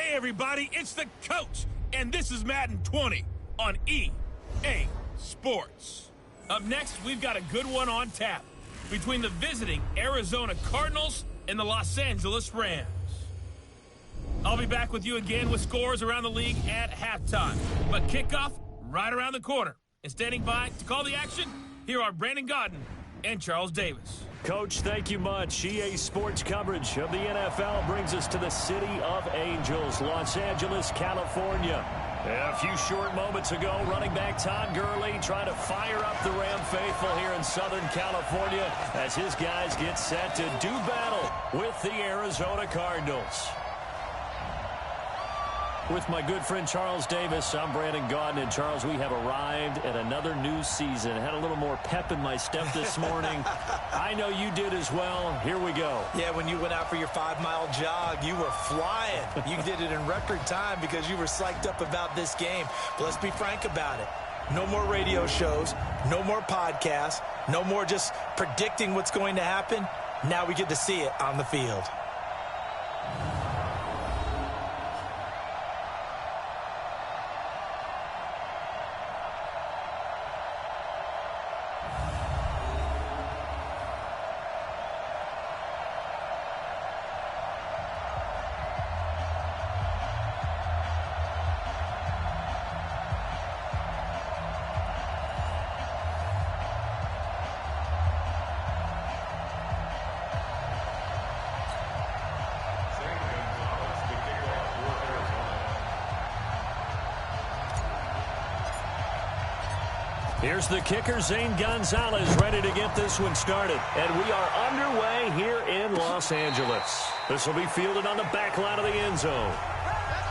Hey, everybody, it's the coach, and this is Madden 20 on EA Sports. Up next, we've got a good one on tap between the visiting Arizona Cardinals and the Los Angeles Rams. I'll be back with you again with scores around the league at halftime, but kickoff right around the corner. And standing by to call the action, here are Brandon Gaudin and Charles Davis. Coach, thank you much. EA Sports coverage of the NFL brings us to the City of Angels, Los Angeles, California. A few short moments ago, running back Todd Gurley trying to fire up the Ram faithful here in Southern California as his guys get set to do battle with the Arizona Cardinals. With my good friend Charles Davis, I'm Brandon Gaudin. And Charles, we have arrived at another new season. I had a little more pep in my step this morning. I know you did as well. Here we go. Yeah, when you went out for your 5-mile jog, you were flying. You did it in record time because you were psyched up about this game. But let's be frank about it. No more radio shows, no more podcasts, no more just predicting what's going to happen. Now we get to see it on the field. Here's the kicker, Zane Gonzalez, ready to get this one started. And we are underway here in Los Angeles. This will be fielded on the back line of the end zone.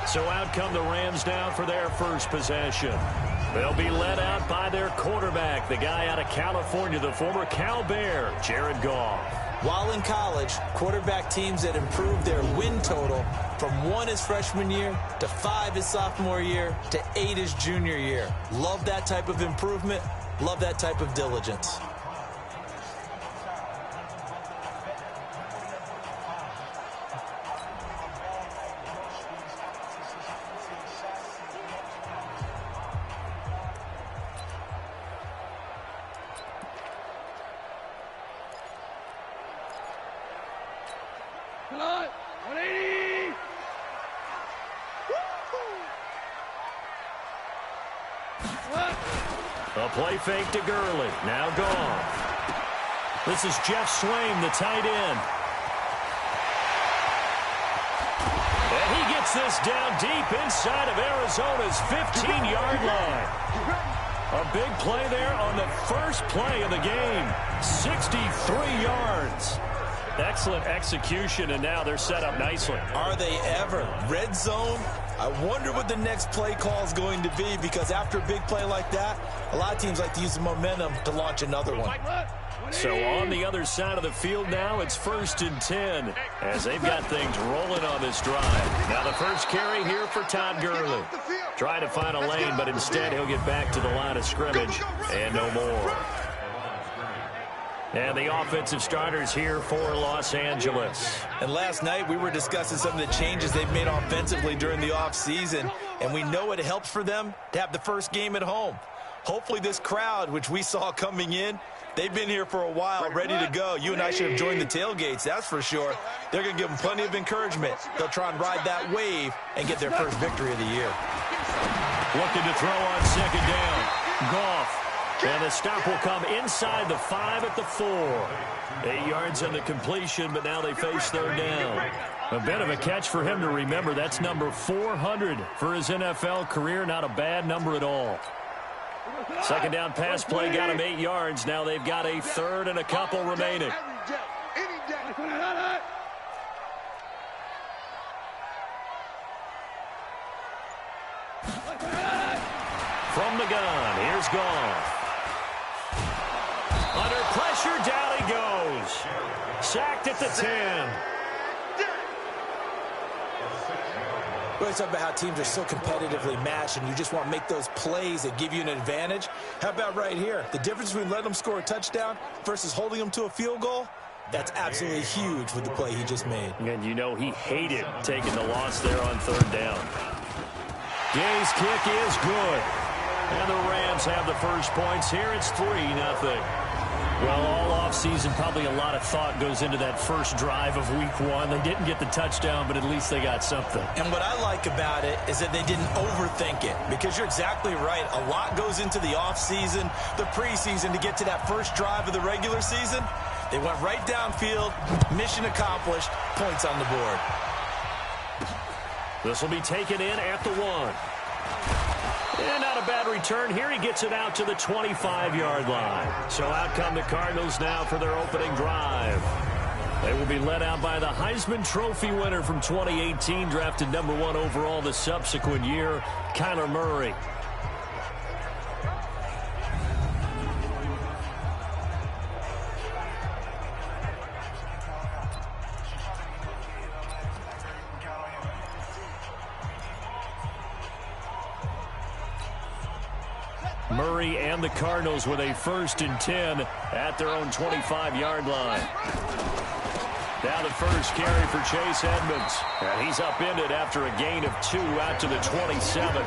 So out come the Rams now for their first possession. They'll be led out by their quarterback, the guy out of California, the former Cal Bear, Jared Goff. While in college, quarterback teams that improved their win total from 1 his freshman year to 5 his sophomore year to 8 his junior year. Love that type of improvement. Love that type of diligence. A play fake to Gurley. Now gone. This is Jeff Swain, the tight end. And he gets this down deep inside of Arizona's 15-yard line. A big play there on the first play of the game. 63 yards. Excellent execution, and now they're set up nicely. Are they ever? Red zone? I wonder what the next play call is going to be, because after a big play like that, a lot of teams like to use the momentum to launch another one. So on the other side of the field now, it's 1st and 10 as they've got things rolling on this drive. Now the first carry here for Todd Gurley. Trying to find a lane, but instead he'll get back to the line of scrimmage and no more. And the offensive starters here for Los Angeles. And last night we were discussing some of the changes they've made offensively during the offseason, and we know it helps for them to have the first game at home. Hopefully this crowd, which we saw coming in, they've been here for a while, ready to go. You and I should have joined the tailgates, that's for sure. They're going to give them plenty of encouragement. They'll try and ride that wave and get their first victory of the year. Looking to throw on second down. Goff. And the stop will come inside the 5 at the 4. 8 yards on the completion, but now they face third down. A bit of a catch for him to remember. That's number 400 for his NFL career. Not a bad number at all. Second down pass play got him 8 yards. Now they've got a third and a couple remaining. From the gun, here's Goff. Under pressure, down he goes. Sacked at the 10. We always talk about how teams are so competitively matched, and you just want to make those plays that give you an advantage. How about right here? The difference between letting them score a touchdown versus holding them to a field goal? That's absolutely huge with the play he just made. And you know he hated taking the loss there on third down. Gay's kick is good. And the Rams have the first points here. It's 3-0. Well, all offseason, probably a lot of thought goes into that first drive of week one. They didn't get the touchdown, but at least they got something. And what I like about it is that they didn't overthink it, because you're exactly right. A lot goes into the offseason, the preseason, to get to that first drive of the regular season. They went right downfield, mission accomplished, points on the board. This will be taken in at the 1. And not a bad return here. He gets it out to the 25-yard line. So out come the Cardinals now for their opening drive. They will be led out by the Heisman Trophy winner from 2018, drafted #1 overall the subsequent year, Kyler Murray. Murray and the Cardinals with a 1st and 10 at their own 25-yard line. Now the first carry for Chase Edmonds. And he's upended after a gain of 2 out to the 27.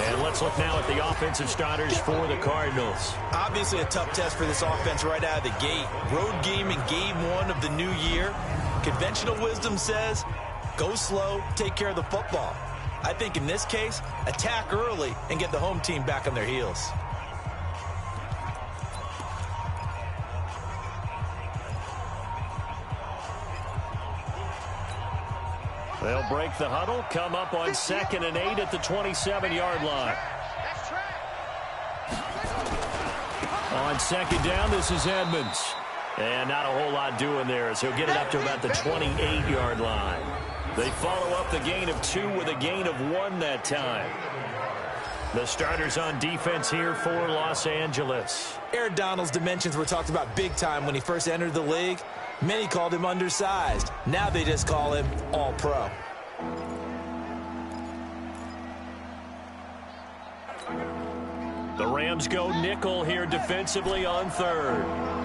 And let's look now at the offensive starters for the Cardinals. Obviously a tough test for this offense right out of the gate. Road game in game 1 of the new year. Conventional wisdom says, go slow, take care of the football. I think in this case, attack early and get the home team back on their heels. They'll break the huddle, come up on 2nd and 8 at the 27-yard line. On 2nd down, this is Edmonds. And not a whole lot doing there as he'll get it up to about the 28-yard line. They follow up the gain of 2 with a gain of 1 that time. The starters on defense here for Los Angeles. Aaron Donald's dimensions were talked about big time when he first entered the league. Many called him undersized. Now they just call him all-pro. The Rams go nickel here defensively on 3rd.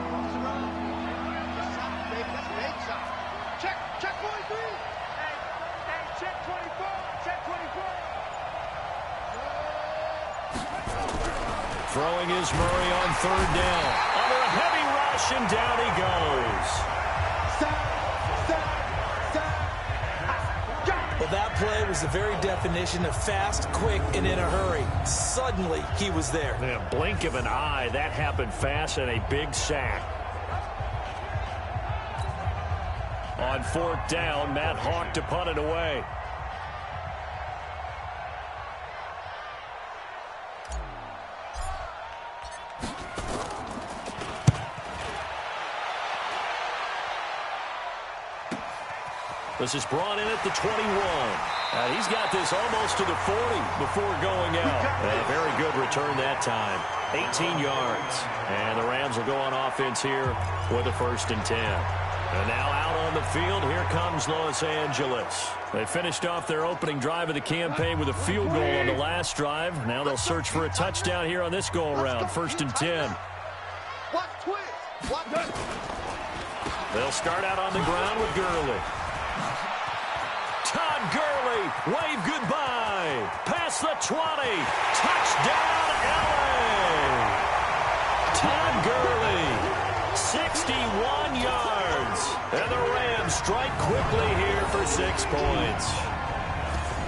Throwing is Murray on 3rd down. Under a heavy rush, and down he goes. Well, that play was the very definition of fast, quick, and in a hurry. Suddenly, he was there. In a blink of an eye, that happened fast, and a big sack. On 4th down, Matt Hawk to punt it away. This is brought in at the 21. He's got this almost to the 40 before going out. A very good return that time. 18 yards. And the Rams will go on offense here with a 1st and 10. And now out on the field, here comes Los Angeles. They finished off their opening drive of the campaign with a field goal on the last drive. Now they'll search for a touchdown here on this go-around. 1st and 10. They'll start out on the ground with Gurley. Todd Gurley, wave goodbye. Past the 20. Touchdown, LA. Todd Gurley, 61 yards. And the Rams strike quickly here for 6 points.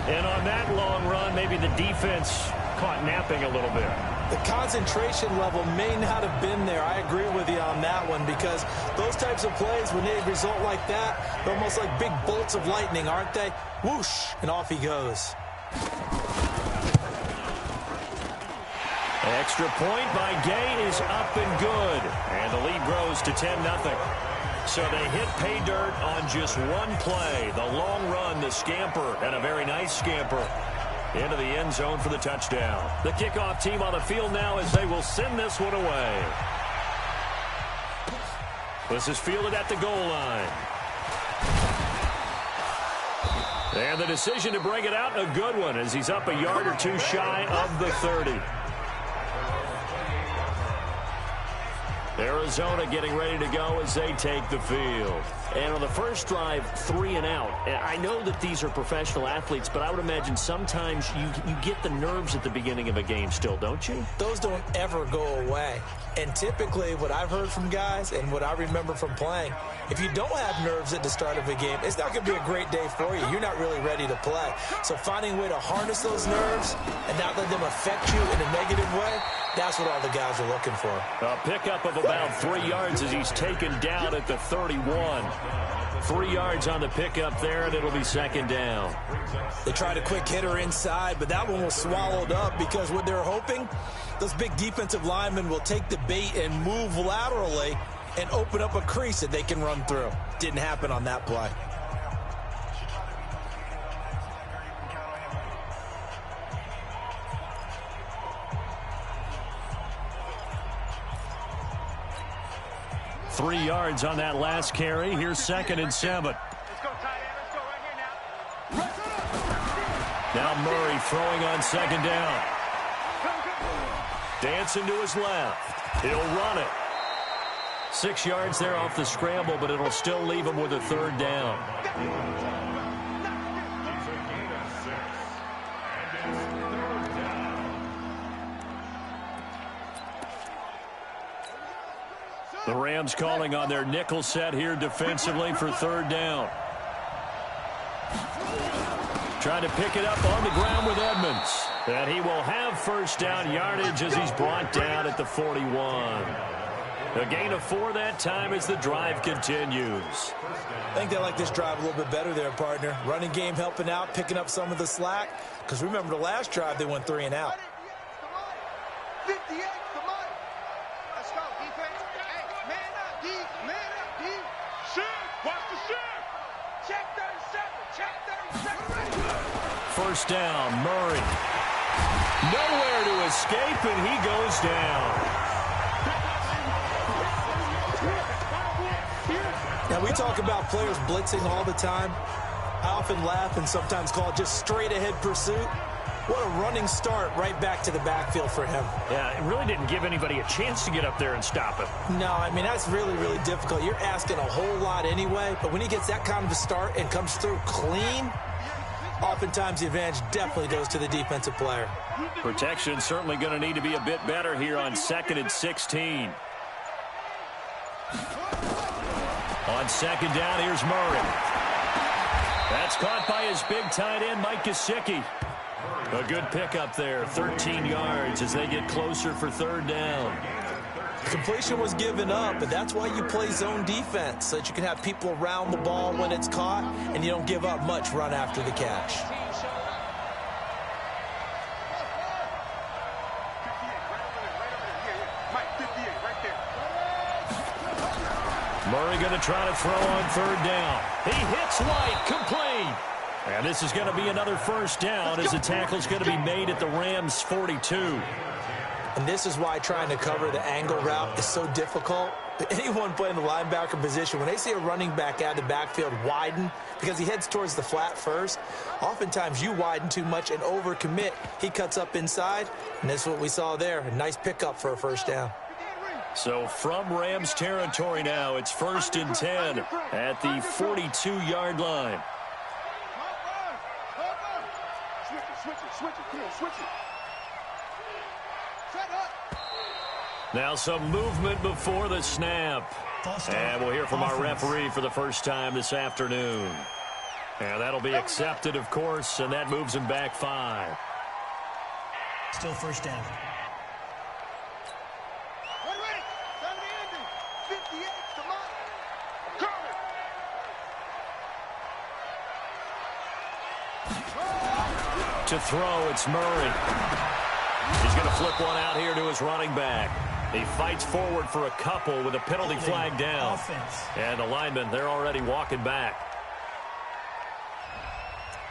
And on that long run, maybe the defense caught napping a little bit. The concentration level may not have been there. I agree with you on that one, because those types of plays, when they result like that, they're almost like big bolts of lightning, aren't they? Whoosh, and off he goes. Extra point by Gay is up and good. And the lead grows to 10-0. So they hit pay dirt on just one play. The long run, the scamper, and a very nice scamper into the end zone for the touchdown. The kickoff team on the field now as they will send this one away. This is fielded at the goal line. And the decision to bring it out, a good one, as he's up a yard or two shy of the 30. Arizona getting ready to go as they take the field. And on the first drive, 3 and out. I know that these are professional athletes, but I would imagine sometimes you get the nerves at the beginning of a game still, don't you? Those don't ever go away. And typically what I've heard from guys and what I remember from playing, if you don't have nerves at the start of a game, it's not going to be a great day for you. You're not really ready to play. So finding a way to harness those nerves and not let them affect you in a negative way, that's what all the guys are looking for. A pickup of about 3 yards as he's taken down at the 31. 3 yards on the pickup there, and it'll be second down. They tried a quick hitter inside, but that one was swallowed up because what they're hoping, those big defensive linemen will take the bait and move laterally and open up a crease that they can run through. Didn't happen on that play. Three yards on that last carry. Here's 2nd and 7. Let's go, tight end. Let's go right here now. Now Murray throwing on 2nd down. Dancing to his left. He'll run it. 6 yards there off the scramble, but it'll still leave him with a 3rd down. The Rams calling on their nickel set here defensively for 3rd down. Trying to pick it up on the ground with Edmonds. And he will have 1st down yardage as he's brought down at the 41. A gain of 4 that time as the drive continues. I think they like this drive a little bit better there, partner. Running game helping out, picking up some of the slack. Because remember the last drive, they went 3 and out. 58, come on. Let's go, defense. Hey, man up, D. Man up, D. Shoot. Watch the shoot. Check 37. Check 37. 1st down, Murray. Nowhere to escape, and he goes down. Now, we talk about players blitzing all the time. I often laugh and sometimes call it just straight-ahead pursuit. What a running start right back to the backfield for him. Yeah, it really didn't give anybody a chance to get up there and stop him. No, I mean, that's really, really difficult. You're asking a whole lot anyway, but when he gets that kind of a start and comes through clean, oftentimes the advantage definitely goes to the defensive player. Protection certainly going to need to be a bit better here on 2nd and 16. On 2nd down, here's Murray. That's caught by his big tight end, Mike Gesicki. A good pickup there, 13 yards as they get closer for 3rd down. Completion was given up, but that's why you play zone defense, so that you can have people around the ball when it's caught, and you don't give up much run after the catch. Murray going to try to throw on 3rd down. He hits White, complete. And this is going to be another 1st down as the tackle's going to be made at the Rams' 42. And this is why trying to cover the angle route is so difficult. Anyone playing the linebacker position, when they see a running back out of the backfield widen, because he heads towards the flat first, oftentimes you widen too much and overcommit. He cuts up inside, and that's what we saw there. A nice pickup for a 1st down. So from Rams territory now, it's 1st and 10 at the 42-yard line. Now some movement before the snap. And we'll hear from our referee for the first time this afternoon. And that'll be accepted, of course, and that moves him back 5. Still 1st down. To throw, it's Murray. He's going to flip one out here to his running back. He fights forward for a couple with a penalty flag down. And the linemen, they're already walking back.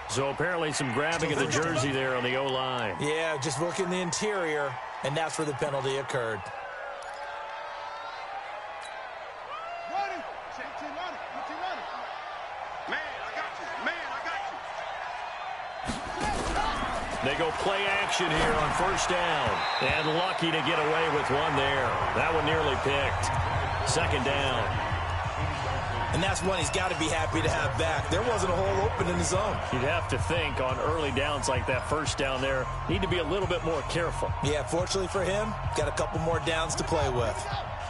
So apparently some grabbing of the jersey there on the O-line. Yeah, just look in the interior, and that's where the penalty occurred. They go play action here on first down. And lucky to get away with one there. That one nearly picked. Second down. And that's one he's got to be happy to have back. There wasn't a hole open in the zone. You'd have to think on early downs like that first down there, need to be a little bit more careful. Yeah, fortunately for him, got a couple more downs to play with.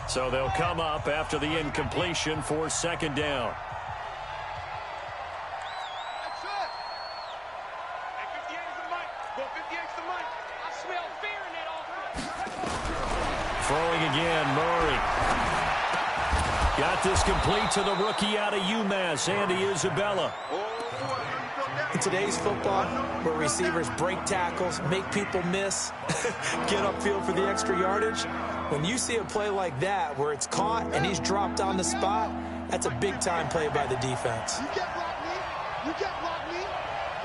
So they'll come up after the incompletion for second down. That's it. Hey, 58's the mic. Go 58's the mic. I smell fear in that offense. Throwing again, Murray. Got this complete to the rookie out of UMass, Andy Isabella. In today's football, where receivers break tackles, make people miss, get upfield for the extra yardage, when you see a play like that where it's caught and he's dropped on the spot, that's a big-time play by the defense. You can't block me. You can't block me.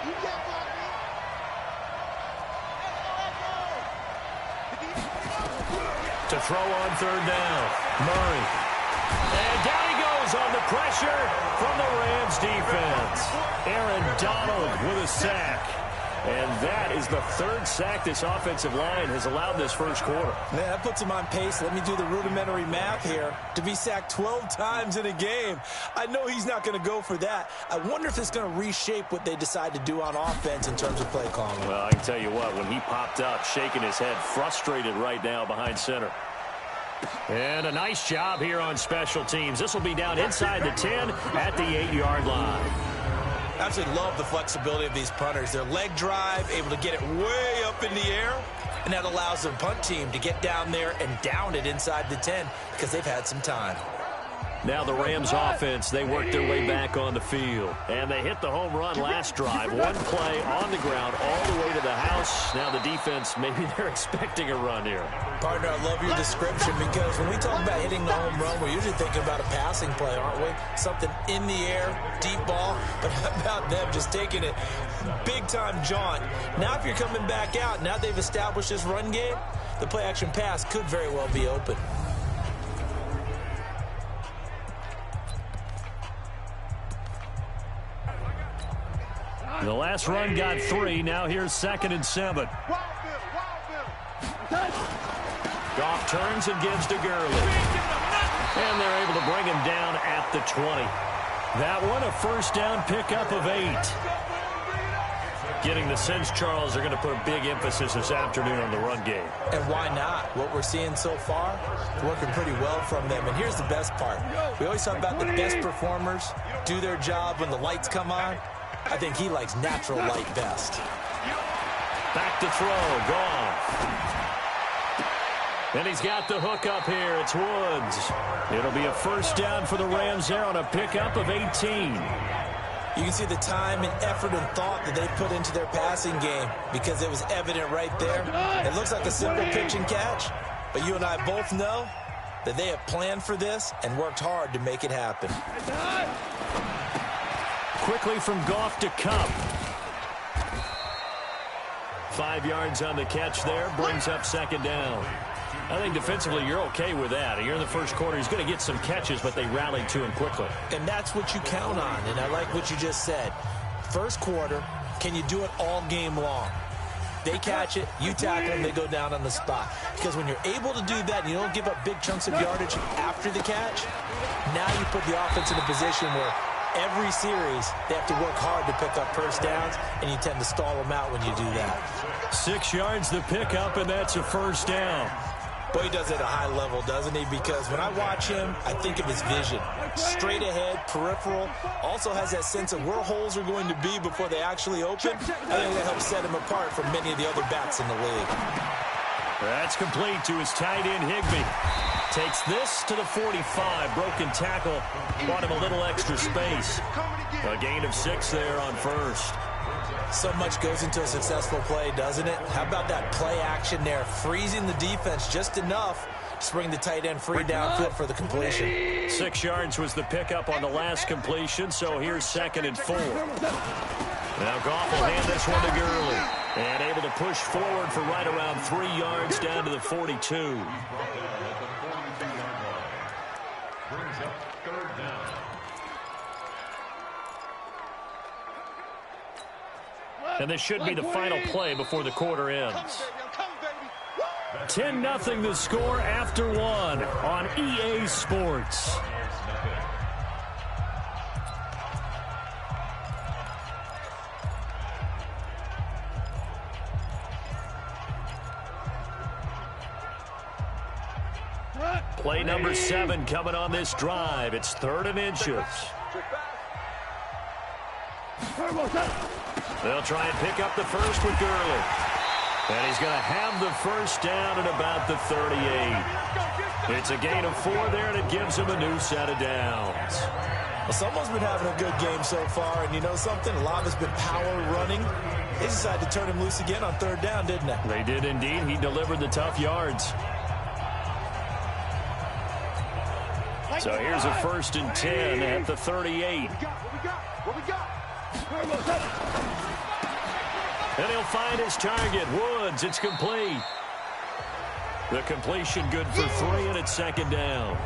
You can't block me. To throw on third down, Murray. And down he goes on the pressure from the Rams defense. Aaron Donald with a sack. And that is the third sack this offensive line has allowed this first quarter. Yeah, that puts him on pace. Let me do the rudimentary math here. To be sacked 12 times in a game, I know he's not going to go for that. I wonder if it's going to reshape what they decide to do on offense in terms of play calling. Well, I can tell you what, when he popped up, shaking his head, frustrated right now behind center. And a nice job here on special teams. This will be down inside the 10 at the 8-yard line. I absolutely love the flexibility of these punters. Their leg drive, able to get it way up in the air, and that allows the punt team to get down there and down it inside the 10 because they've had some time. Now the Rams offense, they work their way back on the field. And they hit the home run last drive. One play on the ground all the way to the house. Now the defense, maybe they're expecting a run here. Partner, I love your description because when we talk about hitting the home run, we're usually thinking about a passing play, aren't we? Something in the air, deep ball. But how about them just taking it big-time jaunt? Now if you're coming back out, now they've established this run game, the play-action pass could very well be open. The last run got 3. Now here's 2nd and 7. Goff turns and gives to Gurley. And they're able to bring him down at the 20. That one a first down pickup of 8. Getting the sense, Charles, are going to put a big emphasis this afternoon on the run game. And why not? What we're seeing so far, working pretty well from them. And here's the best part. We always talk about the best performers do their job when the lights come on. I think he likes natural light best. Back to throw, Goff. And he's got the hook up here. It's Woods. It'll be a first down for the Rams there on a pickup of 18. You can see the time and effort and thought that they put into their passing game because it was evident right there. It looks like a simple pitch and catch, but you and I both know that they have planned for this and worked hard to make it happen. Quickly from Goff to Cup. 5 yards on the catch there. Brings up second down. I think defensively you're okay with that. You're in the first quarter. He's going to get some catches, but they rallied to him quickly. And that's what you count on. And I like what you just said. First quarter, can you do it all game long? They catch it, you tackle them, they go down on the spot. Because when you're able to do that and you don't give up big chunks of yardage after the catch, now you put the offense in a position where every series, they have to work hard to pick up first downs, and you tend to stall them out when you do that. 6 yards the pickup, and that's a first down. Boy, he does it at a high level, doesn't he? Because when I watch him, I think of his vision. Straight ahead, peripheral, also has that sense of where holes are going to be before they actually open. I think that helps set him apart from many of the other backs in the league. That's complete to his tight end, Higbee. Takes this to the 45. Broken tackle. Brought him a little extra space. A gain of 6 there on first. So much goes into a successful play, doesn't it? How about that play action there? Freezing the defense just enough to bring the tight end free downfield for the completion. 6 yards was the pickup on the last completion, so here's 2nd and 4. Now Goff will hand this one to Gurley. And able to push forward for right around 3 yards down to the 42. And this should be the final play before the quarter ends. 10-0 the score after one on EA Sports. Play number 7 coming on this drive. It's 3rd and inches. They'll try and pick up the first with Gurley. And he's going to have the first down at about the 38. It's a gain of 4 there, and it gives him a new set of downs. Well, someone's been having a good game so far, and you know something? A lot of it's been power running. They decided to turn him loose again on 3rd down, didn't they? They did indeed. He delivered the tough yards. So here's a 1st and 10 at the 38. What we got? And he'll find his target, Woods. It's complete. The completion good for 3, and it's 2nd down.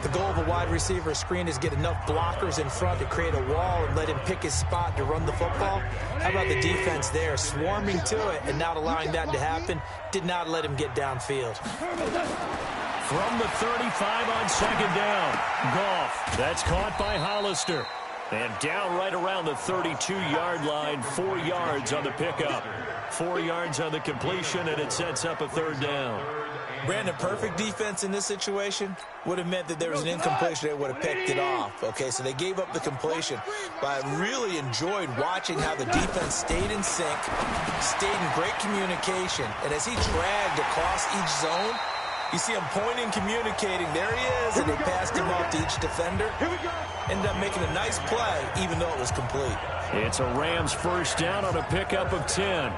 The goal of a wide receiver screen is get enough blockers in front to create a wall and let him pick his spot to run the football. How about the defense there, swarming to it and not allowing that to happen? Did not let him get downfield. From the 35 on 2nd down. Goff. That's caught by Hollister. And down right around the 32-yard line. 4 yards on the pickup. 4 yards on the completion, and it sets up a 3rd down. Brandon, perfect defense in this situation would have meant that there was an incompletion. They would have picked it off. Okay, so they gave up the completion. But I really enjoyed watching how the defense stayed in sync, stayed in great communication. And as he dragged across each zone, you see him pointing, communicating. There he is, and they passed him off to each defender. Ended up making a nice play, even though it was complete. It's a Rams 1st down on a pickup of 10.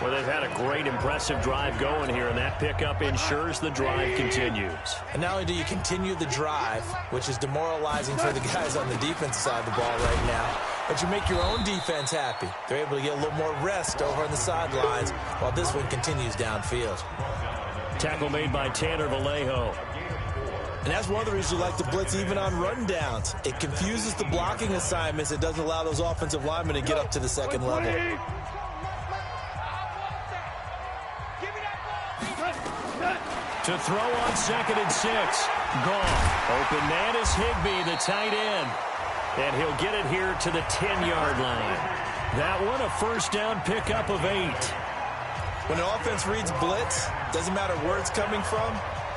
Well, they've had a great, impressive drive going here, and that pickup ensures the drive continues. And not only do you continue the drive, which is demoralizing for the guys on the defensive side of the ball right now, but you make your own defense happy. They're able to get a little more rest over on the sidelines while this one continues downfield. Tackle made by Tanner Vallejo. And that's one of the reasons you like to blitz even on rundowns. It confuses the blocking assignments. It doesn't allow those offensive linemen to get up to the second level. To throw on 2nd and 6. Goff. Open man is Higbee, the tight end. And he'll get it here to the 10-yard line. That one a 1st down pickup of 8. When an offense reads blitz, doesn't matter where it's coming from,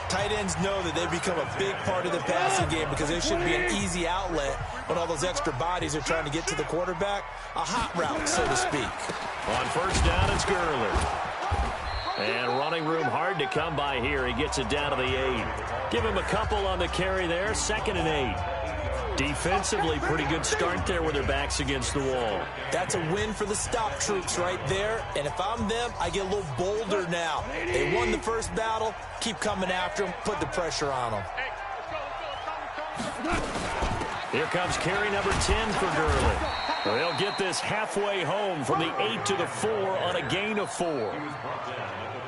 tight ends know that they become a big part of the passing game because there should be an easy outlet when all those extra bodies are trying to get to the quarterback. A hot route, so to speak. On 1st down, it's Gurley. And running room hard to come by here. He gets it down to the 8. Give him a couple on the carry there. 2nd and 8. Defensively, pretty good start there with their backs against the wall. That's a win for the stop troops right there. And if I'm them, I get a little bolder now. They won the first battle. Keep coming after them. Put the pressure on them. Here comes carry number 10 for Gurley. They'll get this halfway home from the 8 to the 4 on a gain of 4.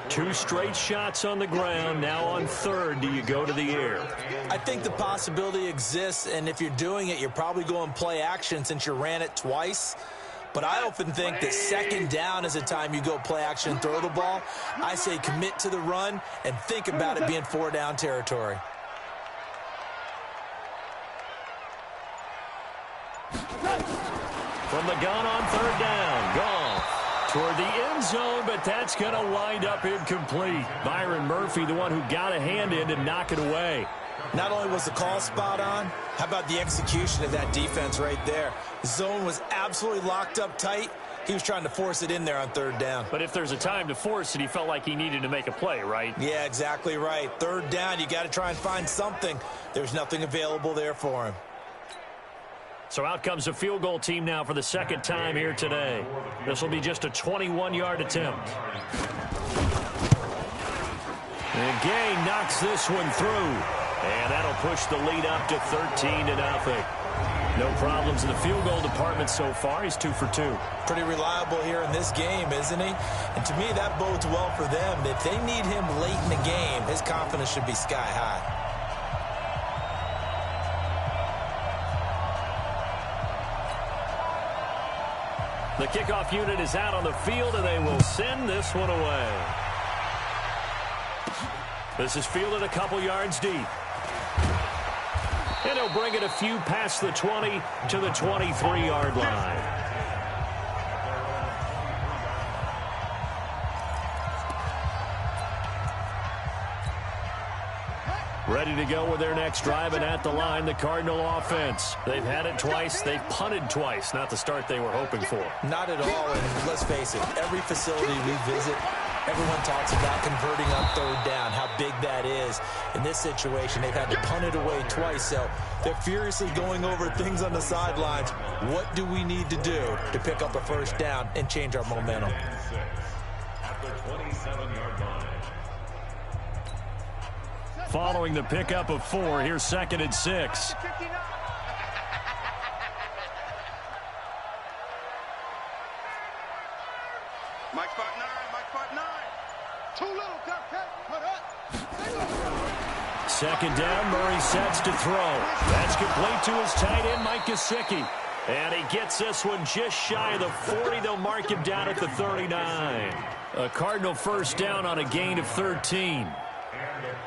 2 straight shots on the ground. Now on 3rd, do you go to the air? I think the possibility exists, and if you're doing it, you're probably going play action since you ran it twice. But I often think that 2nd down is a time you go play action and throw the ball. I say commit to the run and think about it being 4-down territory. From the gun on 3rd down, Goff toward the end zone, but that's going to wind up incomplete. Byron Murphy, the one who got a hand in and knock it away. Not only was the call spot on, how about the execution of that defense right there? The zone was absolutely locked up tight. He was trying to force it in there on 3rd down. But if there's a time to force it, he felt like he needed to make a play, right? Yeah, exactly right. 3rd down, you got to try and find something. There's nothing available there for him. So out comes the field goal team now for the 2nd time here today. This will be just a 21-yard attempt. And Gay knocks this one through. And that'll push the lead up to 13-0. No problems in the field goal department so far. He's 2 for 2. Pretty reliable here in this game, isn't he? And to me, that bodes well for them. If they need him late in the game, his confidence should be sky high. The kickoff unit is out on the field, and they will send this one away. This is fielded a couple yards deep. And he'll bring it a few past the 20 to the 23-yard line. Ready to go with their next drive, and at the line, the Cardinal offense. They've had it twice. They've punted twice. Not the start they were hoping for. Not at all, and let's face it, every facility we visit, everyone talks about converting on third down, how big that is. In this situation, they've had to punt it away twice, so they're furiously going over things on the sidelines. What do we need to do to pick up a first down and change our momentum? At the 27-yard line. Following the pickup of 4, here's 2nd and 6. Mike spot 9, Mike spot 9. Too little, duck, put up. 2nd down, Murray sets to throw. That's complete to his tight end, Mike Gesicki. And he gets this one just shy of the 40. They'll mark him down at the 39. A Cardinal first down on a gain of 13.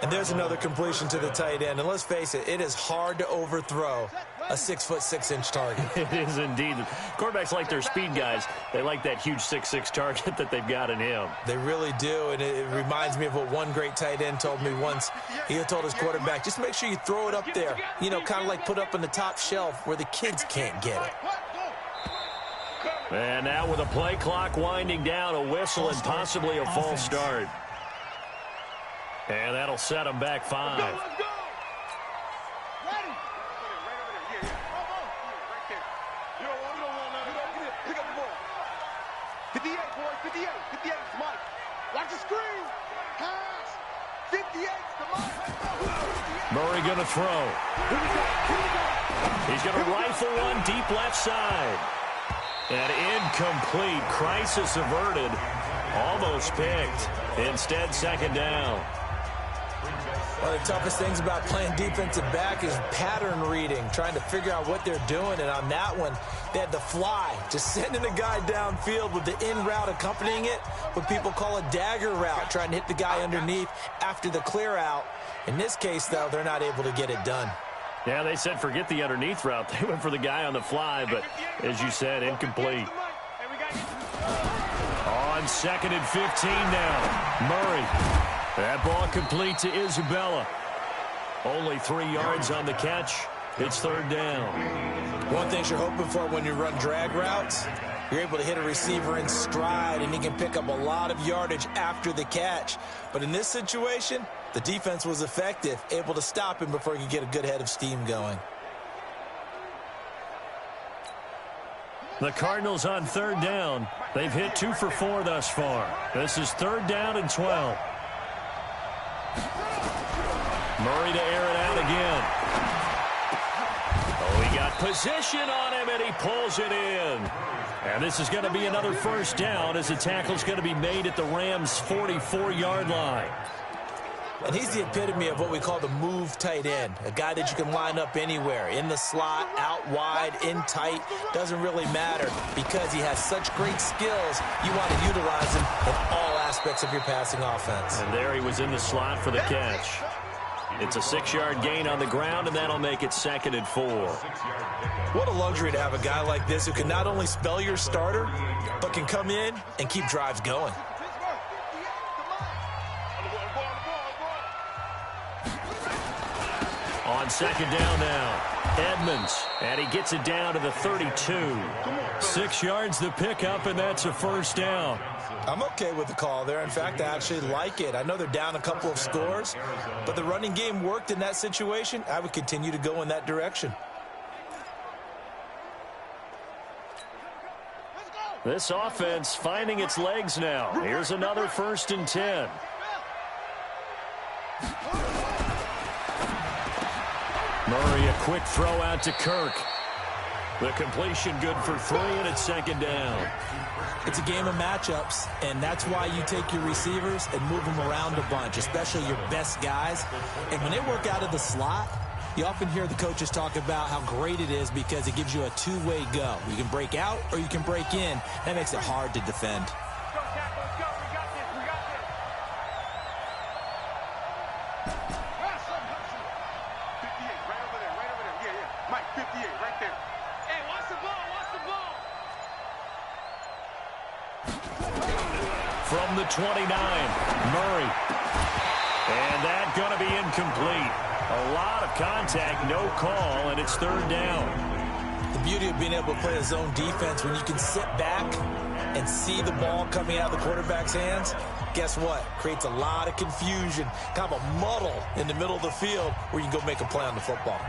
And there's another completion to the tight end. And let's face it, it is hard to overthrow a 6'6" target. It is indeed. Quarterbacks like their speed guys. They like that huge 6'6" target that they've got in him. They really do, and it reminds me of what one great tight end told me once. He had told his quarterback, just make sure you throw it up there. You know, kind of like put up on the top shelf where the kids can't get it. And now with a play clock winding down, a whistle and possibly a false start. And that'll set them back 5. Let's go. Ready. You don't want nothing. Pick up the ball. 58, boys. 58. 58 is Mike. Watch the screen. Pass. 58 to Mike. Murray going to throw. He's going to rifle one deep left side. And incomplete. Crisis averted. Almost picked. Instead, 2nd down. One of the toughest things about playing defensive back is pattern reading, trying to figure out what they're doing. And on that one, they had the fly, just sending a guy downfield with the in route accompanying it, what people call a dagger route, trying to hit the guy underneath after the clear out. In this case, though, they're not able to get it done. Yeah, they said forget the underneath route. They went for the guy on the fly, but as you said, incomplete. On 2nd and 15 now, Murray. That ball complete to Isabella. Only 3 yards on the catch. It's 3rd down. One thing you're hoping for when you run drag routes, you're able to hit a receiver in stride, and he can pick up a lot of yardage after the catch. But in this situation, the defense was effective, able to stop him before he could get a good head of steam going. The Cardinals on 3rd down. They've hit 2 for 4 thus far. This is 3rd down and 12. Murray to air it out again. Oh, he got position on him, and he pulls it in. And this is going to be another first down as the tackle's going to be made at the Rams' 44-yard line. And he's the epitome of what we call the move tight end, a guy that you can line up anywhere, in the slot, out wide, in tight, doesn't really matter because he has such great skills. You want to utilize him in all aspects of your passing offense. And there he was in the slot for the catch. It's a 6-yard gain on the ground, and that'll make it 2nd and 4. What a luxury to have a guy like this who can not only spell your starter, but can come in and keep drives going. On 2nd down now, Edmonds, and he gets it down to the 32. 6 yards the pickup, and that's a first down. I'm okay with the call there. In fact, I actually like it. I know they're down a couple of scores, but the running game worked in that situation. I would continue to go in that direction. This offense finding its legs now. Here's another 1st and 10. Murray, a quick throw out to Kirk. The completion good for 3, and it's 2nd down. It's a game of matchups, and that's why you take your receivers and move them around a bunch, especially your best guys. And when they work out of the slot, You often hear the coaches talk about how great it is because it gives you a two-way go. You can break out or you can break in. That makes it hard to defend. Let's go, tackle. Let's go. We got this. We got this. Hustle, hustle. 58, right over there. Right over there. Yeah, yeah. Mike, 58, right there. Hey, watch the ball. Watch the ball. From the 29, Murray. And that's going to be incomplete. A lot of contact, no call, and it's third down. The beauty of being able to play a zone defense, when you can sit back and see the ball coming out of the quarterback's hands, guess what? Creates a lot of confusion, kind of a muddle in the middle of the field where you can go make a play on the football.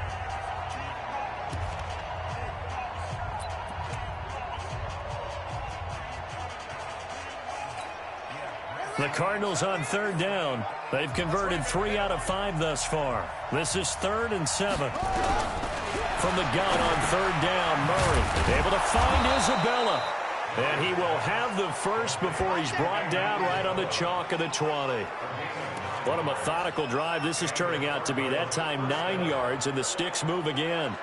The Cardinals on third down. They've converted 3 out of 5 thus far. This is 3rd and 7. From the gun on third down, Murray able to find Isabella. And he will have the first before he's brought down right on the chalk of the 20. What a methodical drive this is turning out to be. That time 9 yards, and the sticks move again.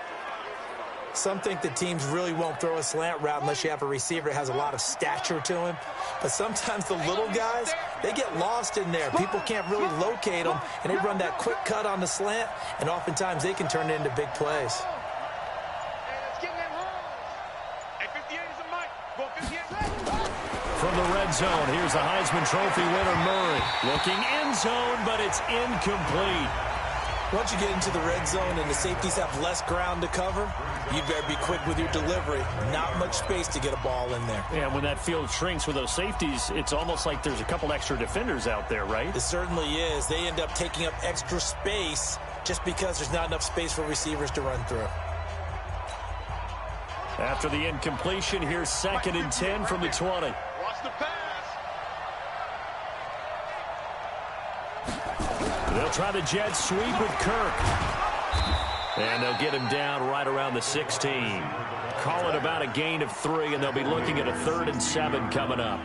Some think that teams really won't throw a slant route unless you have a receiver that has a lot of stature to him. But sometimes the little guys, they get lost in there. People can't really locate them, and they run that quick cut on the slant, and oftentimes they can turn it into big plays. From the red zone, here's the Heisman Trophy winner, Murray. Looking end zone, but it's incomplete. Once you get into the red zone and the safeties have less ground to cover, you better be quick with your delivery. Not much space to get a ball in there. Yeah, when that field shrinks with those safeties, it's almost like there's a couple extra defenders out there, right? It certainly is. They end up taking up extra space just because there's not enough space for receivers to run through. After the incompletion, here's 2nd and 10 from the 20. Watch the pass. They'll try the jet sweep with Kirk. And they'll get him down right around the 16. Call it about a gain of 3, and they'll be looking at a 3rd and 7 coming up.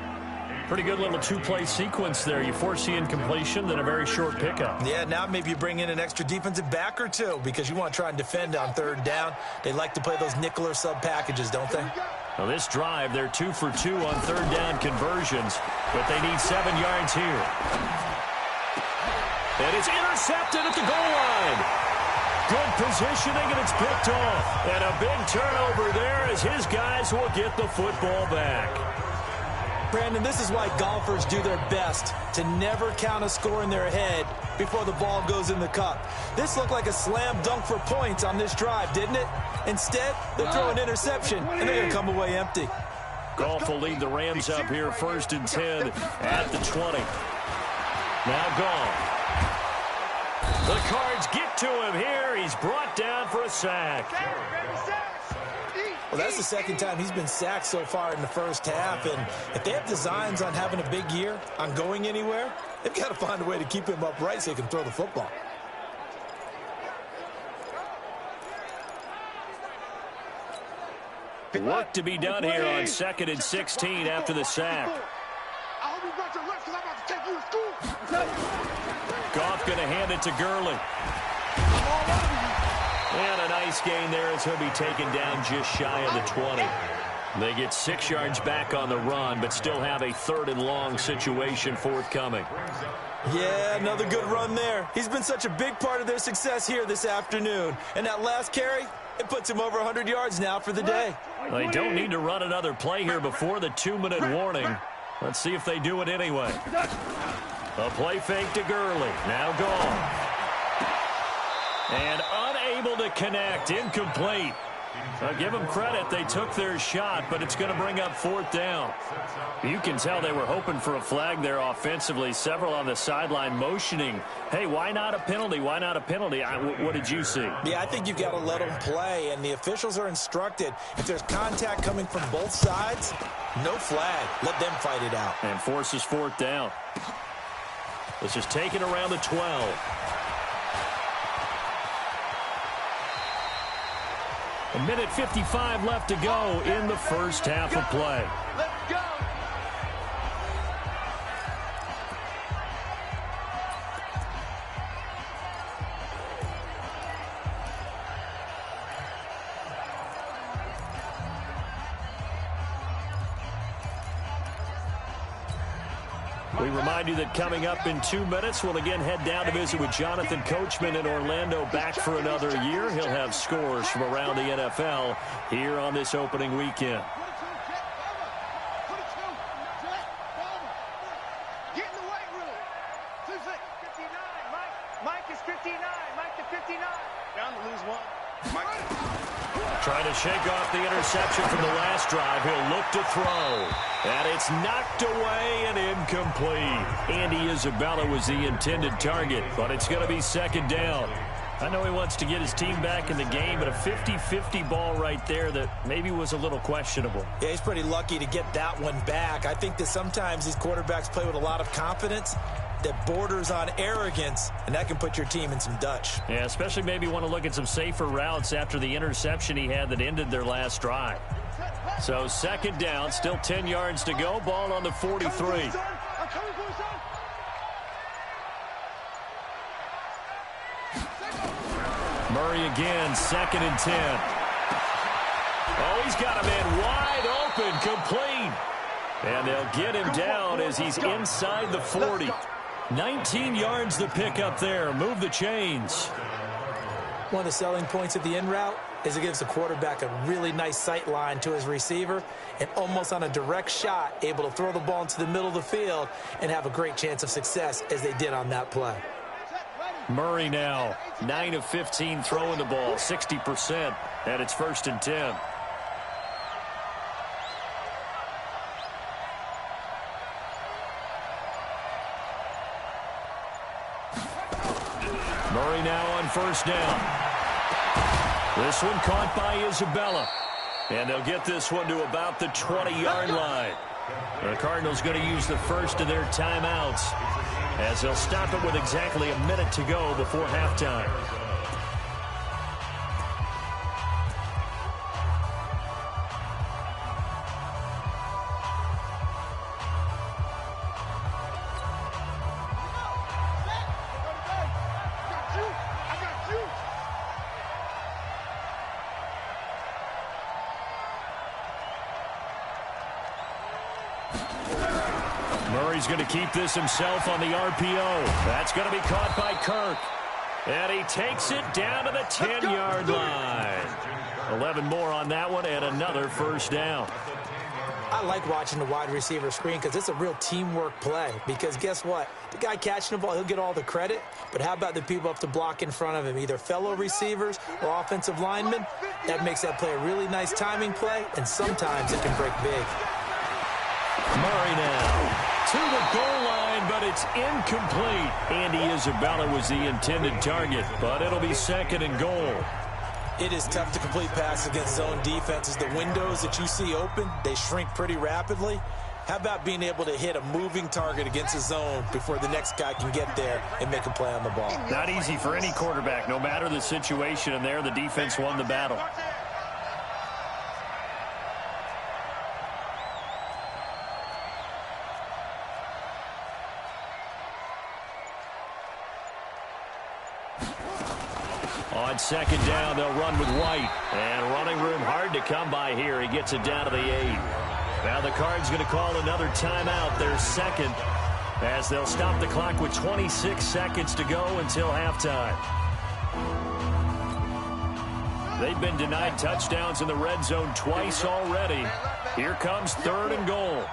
Pretty good little two-play sequence there. You force the incompletion, then a very short pickup. Yeah, now maybe you bring in an extra defensive back or two because you want to try and defend on third down. They like to play those nickel or sub packages, don't they? Now this drive, they're 2 for 2 on third down conversions, but they need 7 yards here. And it's intercepted at the goal line. Good positioning, and it's picked off. And a big turnover there as his guys will get the football back. Brandon, this is why golfers do their best to never count a score in their head before the ball goes in the cup. This looked like a slam dunk for points on this drive, didn't it? Instead, they throw an interception, and they're going to come away empty. Goff will lead the Rams up here 1st and 10 at the 20. Now Goff. The Cards get to him here. He's brought down for a sack. Well, that's the second time he's been sacked so far in the first half. And if they have designs on having a big year, on going anywhere, they've got to find a way to keep him upright so he can throw the football. Work to be done here on 2nd and 16 after the sack. I hope you got your lips because I'm about to take you to school. Goff going to hand it to Gurley. And a nice gain there as he'll be taken down just shy of the 20. They get 6 yards back on the run, but still have a 3rd and long situation forthcoming. Yeah, another good run there. He's been such a big part of their success here this afternoon. And that last carry, it puts him over 100 yards now for the day. They don't need to run another play here before the 2-minute warning. Let's see if they do it anyway. A play fake to Gurley. Now gone. And unable to connect. Incomplete. I'll give them credit. They took their shot, but it's going to bring up 4th down. You can tell they were hoping for a flag there offensively. Several on the sideline motioning. Hey, why not a penalty? Why not a penalty? What did you see? Yeah, I think you've got to let them play, and the officials are instructed. If there's contact coming from both sides, no flag. Let them fight it out. And forces 4th down. This is taken around the 12. A minute 55 left to go in the first half of play. Let's go. We remind you that coming up in 2 minutes, we'll again head down to visit with Jonathan Coachman in Orlando, back for another year. He'll have scores from around the NFL here on this opening weekend. Get in the weight room. 59. Mike is 59. Mike to 59. Down to lose one. Trying to shake off the interception from the last drive. He'll look to throw. And it's knocked away and incomplete. Andy Isabella was the intended target, but it's going to be second down. I know he wants to get his team back in the game, but a 50-50 ball right there that maybe was a little questionable. Yeah, he's pretty lucky to get that one back. I think that sometimes these quarterbacks play with a lot of confidence that borders on arrogance, and that can put your team in some Dutch. Yeah, especially maybe want to look at some safer routes after the interception he had that ended their last drive. So second down, still 10 yards to go. Ball on the 43. Murray again, 2nd and 10. Oh, he's got a man wide open, complete. And they'll get him down as he's inside the 40. 19 yards the pick up there. Move the chains. One of the selling points of the in route is it gives the quarterback a really nice sight line to his receiver and almost on a direct shot able to throw the ball into the middle of the field and have a great chance of success as they did on that play. Murray now 9 of 15 throwing the ball, 60%, and it's 1st and 10. Murray now on 1st down. This one caught by Isabella. And they'll get this one to about the 20-yard line. The Cardinals going to use the first of their timeouts as they'll stop it with exactly a minute to go before halftime. Murray's going to keep this himself on the RPO. That's going to be caught by Kirk. And he takes it down to the 10-yard line. 11 more on that one and another 1st down. I like watching the wide receiver screen because it's a real teamwork play. Because guess what? The guy catching the ball, he'll get all the credit. But how about the people up to block in front of him, either fellow receivers or offensive linemen? That makes that play a really nice timing play, and sometimes it can break big. Murray now to the goal line, but it's incomplete. Andy Isabella was the intended target, but it'll be 2nd and goal. It is tough to complete passes against zone defenses. The windows that you see open, they shrink pretty rapidly. How about being able to hit a moving target against a zone before the next guy can get there and make a play on the ball? Not easy for any quarterback, no matter the situation, and there the defense won the battle. On 2nd down, they'll run with White. And running room hard to come by here. He gets it down to the 8. Now the Cards going to call another timeout, their 2nd, as they'll stop the clock with 26 seconds to go until halftime. They've been denied touchdowns in the red zone twice already. Here comes 3rd and goal.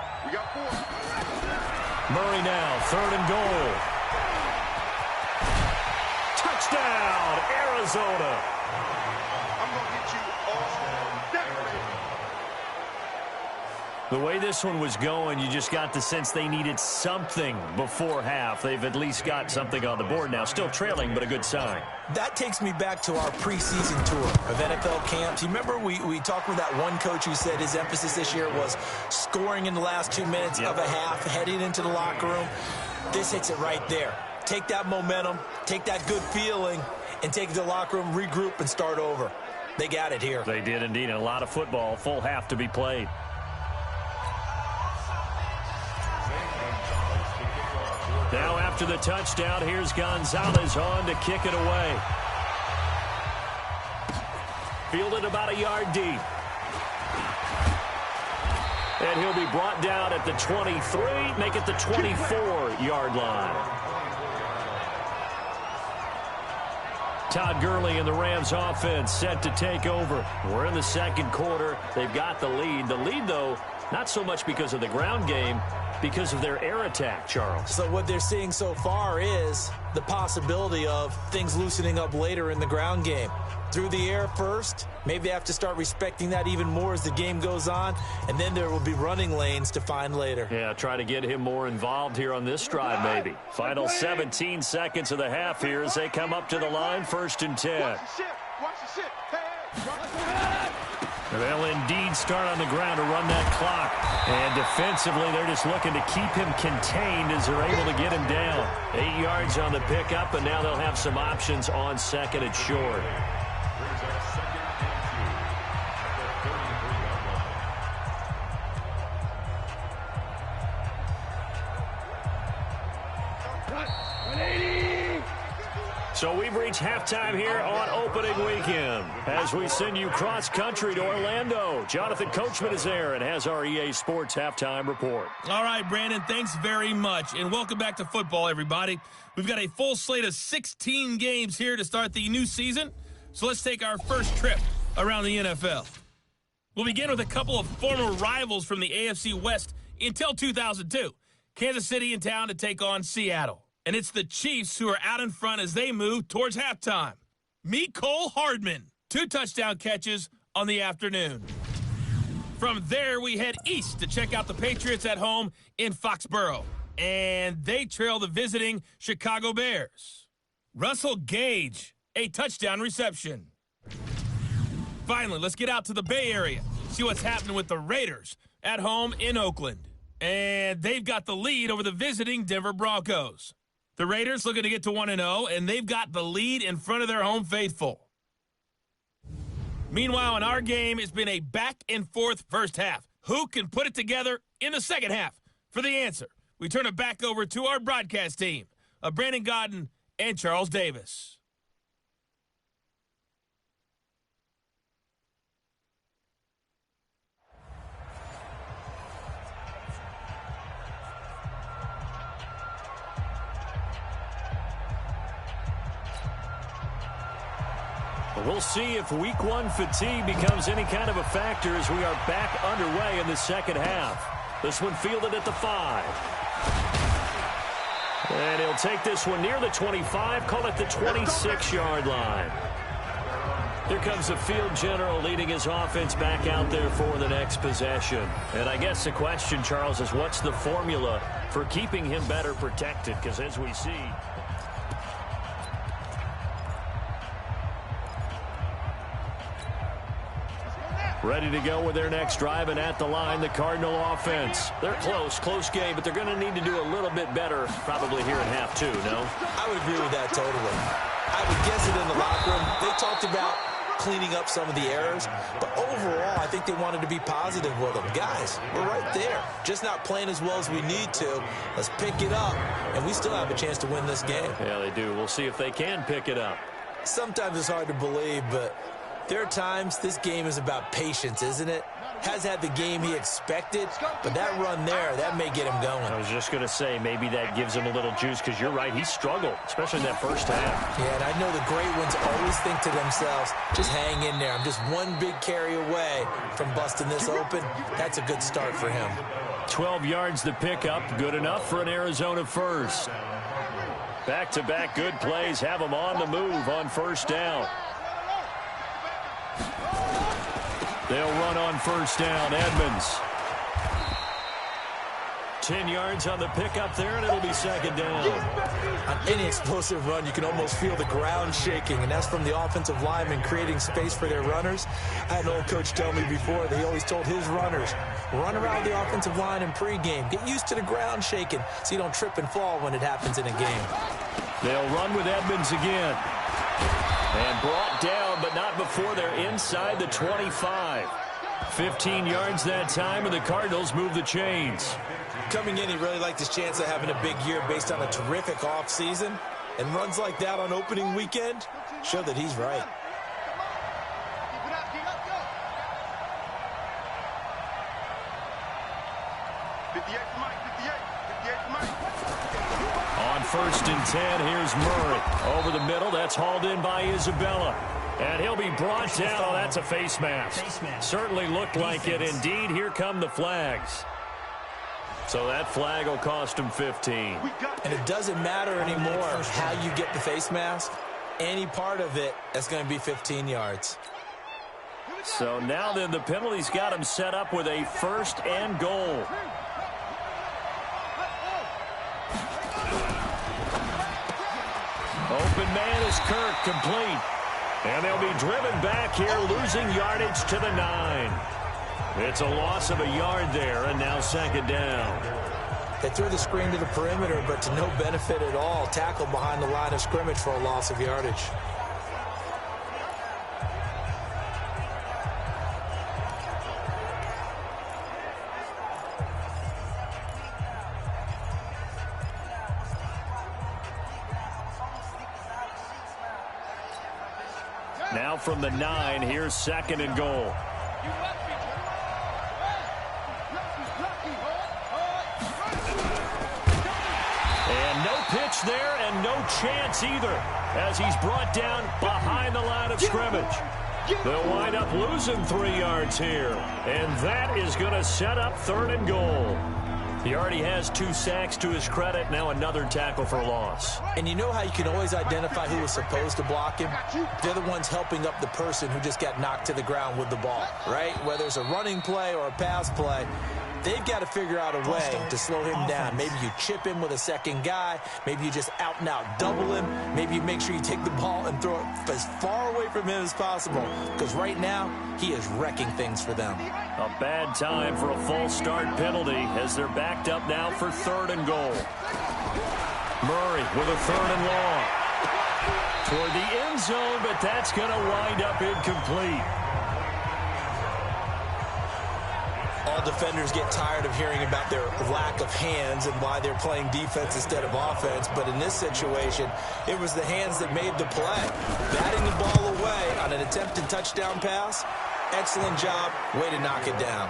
Murray now, 3rd and goal. Touchdown, Arizona. I'm going to get you all day. The way this one was going, you just got the sense they needed something before half. They've at least got something on the board now. Still trailing, but a good sign. That takes me back to our preseason tour of NFL camps. You remember we talked with that one coach who said his emphasis this year was scoring in the last 2 minutes of a half, heading into the locker room. This hits it right there. Take that momentum, take that good feeling, and take it to the locker room, regroup, and start over. They got it here. They did indeed. A lot of football, full half to be played. Now after the touchdown, here's Gonzalez on to kick it away. Fielded about a yard deep. And he'll be brought down at the 23, make it the 24-yard line. Todd Gurley and the Rams offense set to take over. We're in the second quarter. They've got the lead. The lead, though, not so much because of the ground game, because of their air attack, Charles. So what they're seeing so far is the possibility of things loosening up later in the ground game. Through the air first, maybe they have to start respecting that even more as the game goes on, and then there will be running lanes to find later. Yeah, try to get him more involved here on this drive, maybe. Final 17 seconds of the half here as they come up to the line, 1st and 10. Watch the shit. Hey. They'll indeed start on the ground to run that clock. And defensively, they're just looking to keep him contained as they're able to get him down. 8 yards on the pickup, and now they'll have some options on 2nd and short. So we've reached halftime here on opening weekend as we send you cross-country to Orlando. Jonathan Coachman is there and has our EA Sports halftime report. All right, Brandon, thanks very much. And welcome back to football, everybody. We've got a full slate of 16 games here to start the new season. So let's take our first trip around the NFL. We'll begin with a couple of former rivals from the AFC West until 2002. Kansas City in town to take on Seattle. And it's the Chiefs who are out in front as they move towards halftime. Meet Cole Hardman. 2 touchdown catches on the afternoon. From there, we head east to check out the Patriots at home in Foxborough. And they trail the visiting Chicago Bears. Russell Gage, a touchdown reception. Finally, let's get out to the Bay Area. See what's happening with the Raiders at home in Oakland. And they've got the lead over the visiting Denver Broncos. The Raiders looking to get to 1-0, and they've got the lead in front of their home faithful. Meanwhile, in our game, it's been a back-and-forth first half. Who can put it together in the second half? For the answer, we turn it back over to our broadcast team of Brandon Godden and Charles Davis. We'll see if week 1 fatigue becomes any kind of a factor as we are back underway in the second half. This one fielded at the 5. And he'll take this one near the 25, call it the 26-yard line. Here comes the field general leading his offense back out there for the next possession. And I guess the question, Charles, is what's the formula for keeping him better protected? Because as we see, ready to go with their next drive, and at the line, the Cardinal offense. They're close game, but they're going to need to do a little bit better probably here in half 2, no? I would agree with that totally. I would guess it in the locker room. They talked about cleaning up some of the errors, but overall, I think they wanted to be positive with them. Guys, we're right there. Just not playing as well as we need to. Let's pick it up, and we still have a chance to win this game. Yeah, they do. We'll see if they can pick it up. Sometimes it's hard to believe, but there are times this game is about patience, isn't it? Has had the game he expected, but that run there, that may get him going. I was just going to say, maybe that gives him a little juice, because you're right, he struggled, especially in that first half. Yeah, and I know the great ones always think to themselves, just hang in there. I'm just one big carry away from busting this open. That's a good start for him. 12 yards to pick up, good enough for an Arizona first. Back-to-back good plays have them on the move on first down. They'll run on first down. Edmonds. 10 yards on the pickup there, and it'll be second down. On any explosive run, you can almost feel the ground shaking, and that's from the offensive linemen creating space for their runners. I had an old coach tell me before that he always told his runners, run around the offensive line in pregame. Get used to the ground shaking so you don't trip and fall when it happens in a game. They'll run with Edmonds again. And brought down, but not before they're inside the 25. 15 yards that time, and the Cardinals move the chains. Coming in, he really liked his chance of having a big year based on a terrific offseason. And runs like that on opening weekend show that he's right. On 1st and 10, here's Murray. Over the middle, that's hauled in by Isabella. And he'll be brought down. Oh, that's a face mask. Certainly looked like it. Indeed, here come the flags. So that flag will cost him 15. And it doesn't matter anymore how you get the face mask. Any part of it, that's going to be 15 yards. So now then, the penalty's got him set up with a 1st and goal. Open man is Kirk, complete. And they'll be driven back here, losing yardage to the 9. It's a loss of a yard there, and now 2nd down. They threw the screen to the perimeter, but to no benefit at all. Tackled behind the line of scrimmage for a loss of yardage. Now from the 9, here's 2nd and goal. And no pitch there and no chance either as he's brought down behind the line of scrimmage. They'll wind up losing 3 yards here. And that is going to set up 3rd and goal. He already has 2 sacks to his credit. Now another tackle for loss. And you know how you can always identify who was supposed to block him? They're the ones helping up the person who just got knocked to the ground with the ball, right? Whether it's a running play or a pass play, they've got to figure out a way to slow him down. Maybe you chip him with a second guy. Maybe you just out and out double him. Maybe you make sure you take the ball and throw it as far away from him as possible. Because right now, he is wrecking things for them. A bad time for a false start penalty as they're backed up now for 3rd and goal. Murray with a 3rd and long. Toward the end zone, but that's going to wind up incomplete. All defenders get tired of hearing about their lack of hands and why they're playing defense instead of offense. But in this situation, it was the hands that made the play. Batting the ball away on an attempted touchdown pass. Excellent job. Way to knock it down.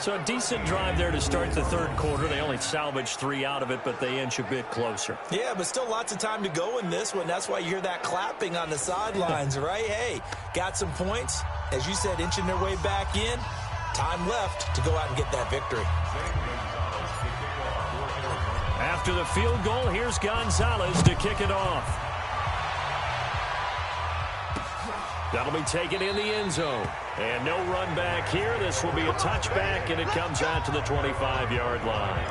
So a decent drive there to start the 3rd quarter. They only salvaged 3 out of it, but they inch a bit closer. Yeah, but still lots of time to go in this one. That's why you hear that clapping on the sidelines, right? Hey, got some points. As you said, inching their way back in. Time left to go out and get that victory. After the field goal, here's Gonzalez to kick it off. That'll be taken in the end zone. And no run back here. This will be a touchback, and it comes out to the 25-yard line.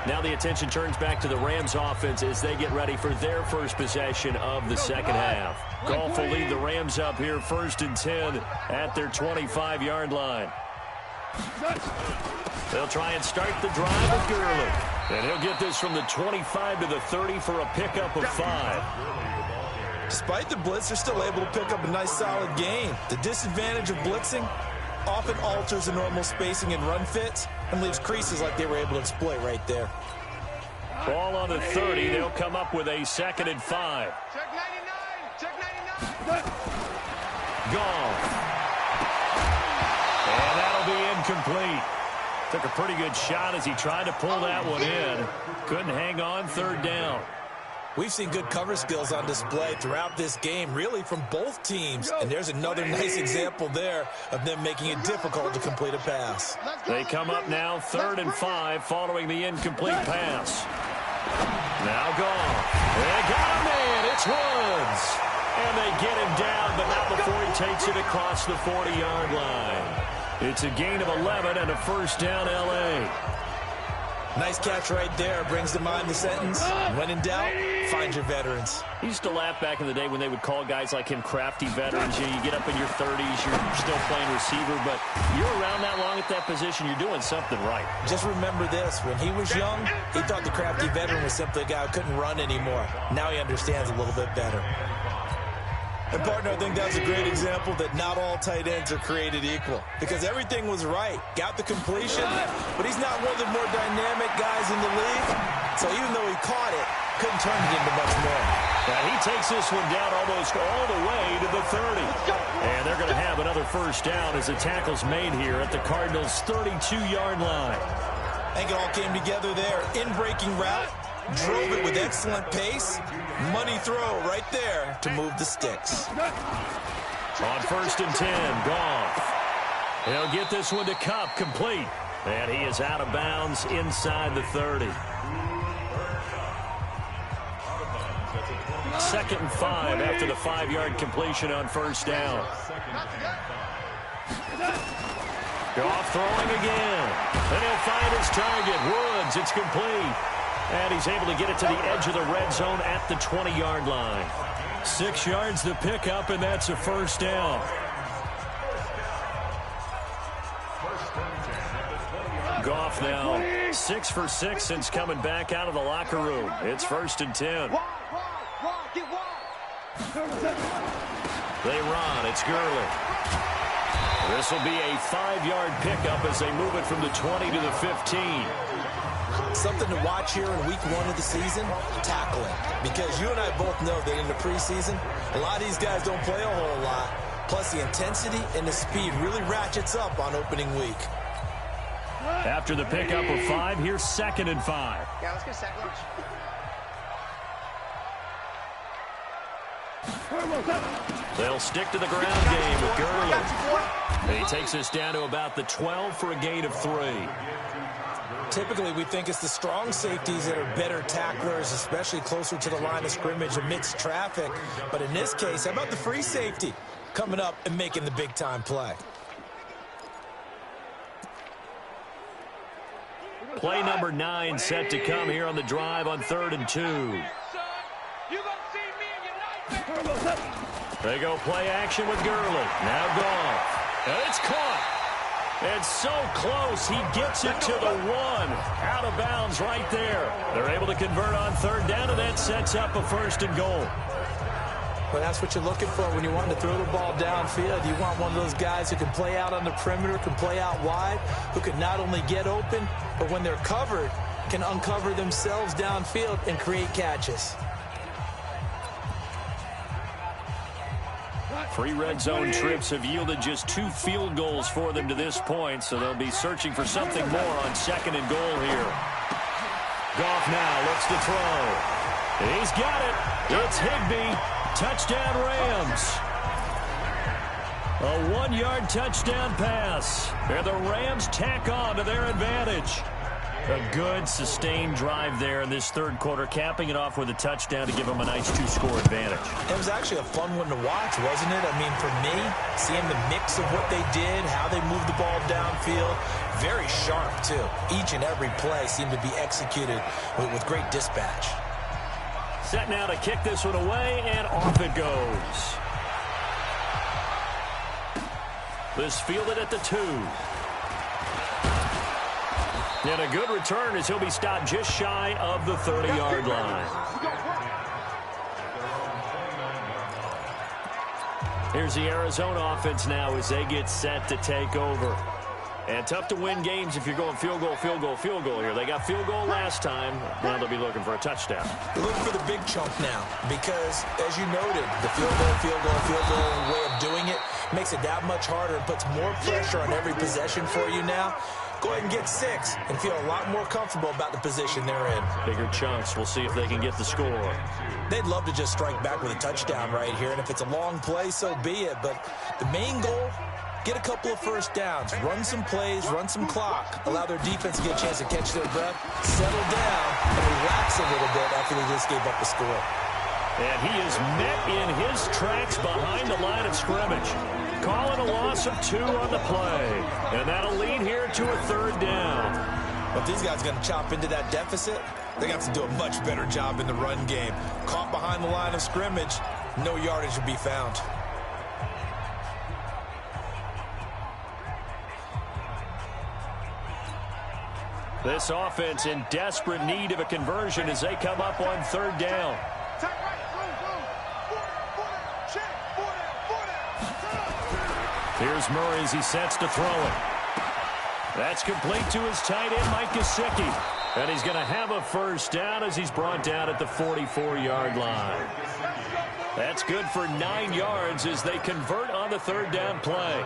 Now the attention turns back to the Rams offense as they get ready for their first possession of the 2nd half. Goff will lead the Rams up here 1st and 10 at their 25-yard line. They'll try and start the drive with Gurley. And he'll get this from the 25 to the 30 for a pickup of 5. Despite the blitz, they're still able to pick up a nice solid gain. The disadvantage of blitzing often alters the normal spacing and run fits and leaves creases like they were able to exploit right there. Ball on the 30. They'll come up with a 2nd and 5. Check 99. Check 99. Goff. And that'll be incomplete. Took a pretty good shot as he tried to pull that one in. Couldn't hang on 3rd down. We've seen good cover skills on display throughout this game, really from both teams. And there's another nice example there of them making it difficult to complete a pass. They come up now 3rd and 5 following the incomplete pass. Now Goff. They got him in. It's Woods. And they get him down, but not before he takes it across the 40-yard line. It's a gain of 11 and a 1st down L.A. Nice catch right there. Brings to mind the sentence, when in doubt, find your veterans. He used to laugh back in the day when they would call guys like him crafty veterans. You get up in your 30s, you're still playing receiver, but you're around that long at that position, you're doing something right. Just remember this. When he was young, he thought the crafty veteran was simply a guy who couldn't run anymore. Now he understands a little bit better. And, partner, I think that's a great example that not all tight ends are created equal. Because everything was right. Got the completion, but he's not one of the more dynamic guys in the league. So even though he caught it, couldn't turn it into much more. And he takes this one down almost all the way to the 30. And they're going to have another first down as the tackle's made here at the Cardinals' 32-yard line. I think it all came together there. In-breaking route, drove it with excellent pace. Money throw right there to move the sticks. On 1st and 10, Goff. He'll get this one to Kupp, complete. And he is out of bounds inside the 30. 2nd and 5 after the 5-yard completion on first down. Goff throwing again. And he'll find his target. Woods, it's complete. And he's able to get it to the edge of the red zone at the 20-yard line. 6 yards to pick up, and that's a first down. Goff now 6 for 6 since coming back out of the locker room. It's 1st and 10. They run. It's Gurley. This will be a 5-yard pickup as they move it from the 20 to the 15. Something to watch here in week 1 of the season, tackling. Because you and I both know that in the preseason, a lot of these guys don't play a whole lot. Plus the intensity and the speed really ratchets up on opening week. After the pickup of 5, here's 2nd and 5. Yeah, let's get sack lunch. They'll stick to the ground game with Gurley. He takes us down to about the 12 for a gain of 3. Typically, we think it's the strong safeties that are better tacklers, especially closer to the line of scrimmage amidst traffic. But in this case, how about the free safety coming up and making the big-time play? Play number 9 set to come here on the drive on 3rd and 2. They go play action with Gurley. Now Goff. And it's caught. And so close, he gets it to the 1. Out of bounds right there. They're able to convert on 3rd down, and that sets up a 1st and goal. Well, that's what you're looking for when you want to throw the ball downfield. You want one of those guys who can play out on the perimeter, can play out wide, who can not only get open, but when they're covered, can uncover themselves downfield and create catches. 3 red zone trips have yielded just 2 field goals for them to this point, so they'll be searching for something more on 2nd and goal here. Goff now looks to throw. He's got it. It's Higbee. Touchdown Rams. A 1-yard touchdown pass. And the Rams tack on to their advantage. A good, sustained drive there in this 3rd quarter, capping it off with a touchdown to give them a nice 2-score advantage. It was actually a fun one to watch, wasn't it? I mean, for me, seeing the mix of what they did, how they moved the ball downfield, very sharp, too. Each and every play seemed to be executed with great dispatch. Set now to kick this one away, and off it goes. This fielded at the 2. And a good return as he'll be stopped just shy of the 30-yard line. Here's the Arizona offense now as they get set to take over. And tough to win games if you're going field goal, field goal, field goal here. They got field goal last time. Now they'll be looking for a touchdown. They're looking for the big chunk now because, as you noted, the field goal way of doing it makes it that much harder and puts more pressure on every possession for you now. Go ahead and get 6 and feel a lot more comfortable about the position they're in. Bigger chunks. We'll see if they can get the score. They'd love to just strike back with a touchdown right here, and if it's a long play, so be it. But the main goal, get a couple of first downs, run some plays, run some clock, allow their defense to get a chance to catch their breath, settle down, and relax a little bit after they just gave up the score. And he is met in his tracks behind the line of scrimmage. Calling a loss of 2 on the play. And that'll lead here to a 3rd down. But if these guys are going to chop into that deficit, they got to do a much better job in the run game. Caught behind the line of scrimmage, no yardage to be found. This offense in desperate need of a conversion as they come up on 3rd down. Here's Murray as he sets to throw it. That's complete to his tight end, Mike Gesicki. And he's going to have a first down as he's brought down at the 44-yard line. That's good for 9 yards as they convert on the third down play.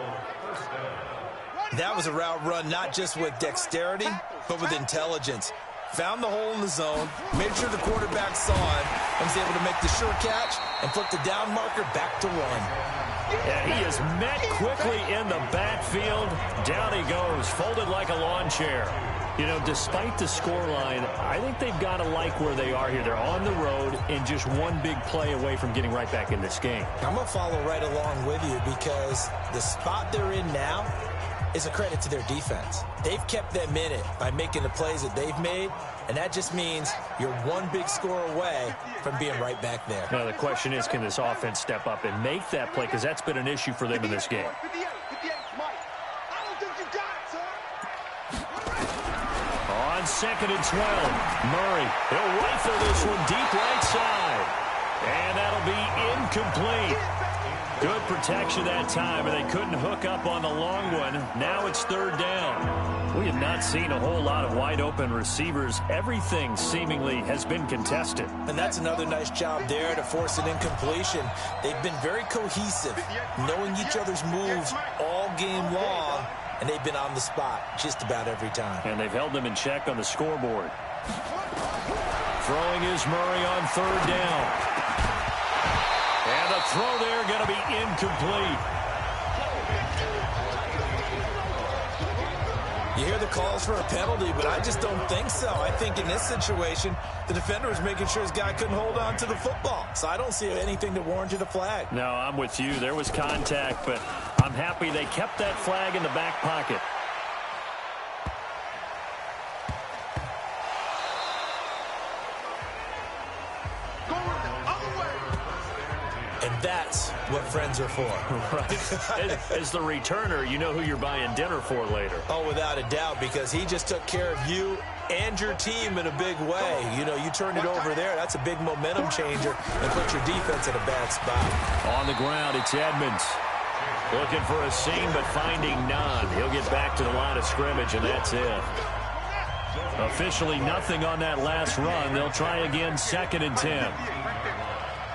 That was a route run not just with dexterity, but with intelligence. Found the hole in the zone, made sure the quarterback saw it, and was able to make the sure catch and flip the down marker back to run. And he is met quickly in the backfield. Down he goes, folded like a lawn chair. You know, despite the scoreline, I think they've got to like where they are here. They're on the road and just one big play away from getting right back in this game. I'm going to follow right along with you because the spot they're in now is a credit to their defense. They've kept them in it by making the plays that they've made, and that just means you're one big score away from being right back there. Now, the question is, can this offense step up and make that play? Because that's been an issue for them in this game. On 2nd and 12, Murray, he'll rifle this one deep right side. And that'll be incomplete. Good protection that time, and they couldn't hook up on the long one. Now it's third down. We have not seen a whole lot of wide-open receivers. Everything seemingly has been contested. And that's another nice job there to force an incompletion. They've been very cohesive, knowing each other's moves all game long, and they've been on the spot just about every time. And they've held them in check on the scoreboard. Throwing is Murray on third down. And the throw there going to be incomplete. You hear the calls for a penalty, but I just don't think so. I think in this situation, the defender was making sure his guy couldn't hold on to the football. So I don't see anything to warrant you the flag. No, I'm with you. There was contact, but I'm happy they kept that flag in the back pocket. And that's what friends are for. Right? As the returner, you know who you're buying dinner for later. Oh, without a doubt, because he just took care of you and your team in a big way. You know, you turned it over there. That's a big momentum changer and put your defense in a bad spot. On the ground, it's Edmonds. Looking for a seam, but finding none. He'll get back to the line of scrimmage, and that's it. Officially nothing on that last run. They'll try again, 2nd and 10.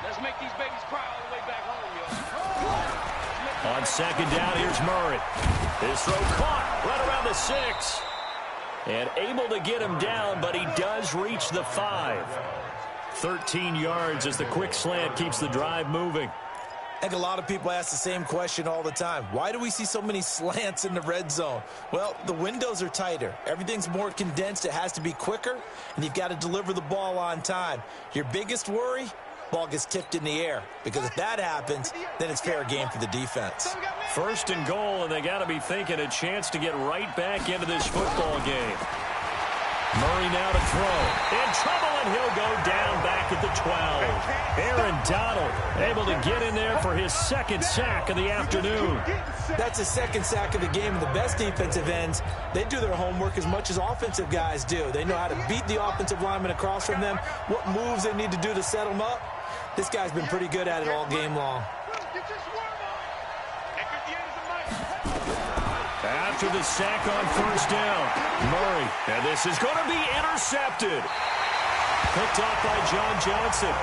Let's make these babies cry all the way back home, yo. On 2nd down, here's Murray. His throw caught right around the 6. And able to get him down, but he does reach the 5. 13 yards as the quick slant keeps the drive moving. I think a lot of people ask the same question all the time. Why do we see so many slants in the red zone? Well, the windows are tighter. Everything's more condensed. It has to be quicker, and you've got to deliver the ball on time. Your biggest worry? Ball gets tipped in the air, because if that happens, then it's fair game for the defense. 1st and goal, and they got to be thinking a chance to get right back into this football game. Murray now to throw. In trouble, and he'll go down back at the 12. Aaron Donald able to get in there for his 2nd sack of the afternoon. That's his 2nd sack of the game. The best defensive ends, they do their homework as much as offensive guys do. They know how to beat the offensive lineman across from them, what moves they need to do to set them up. This guy's been pretty good at it all game long. After the sack on 1st down, Murray, and this is going to be intercepted. Picked off by John Johnson.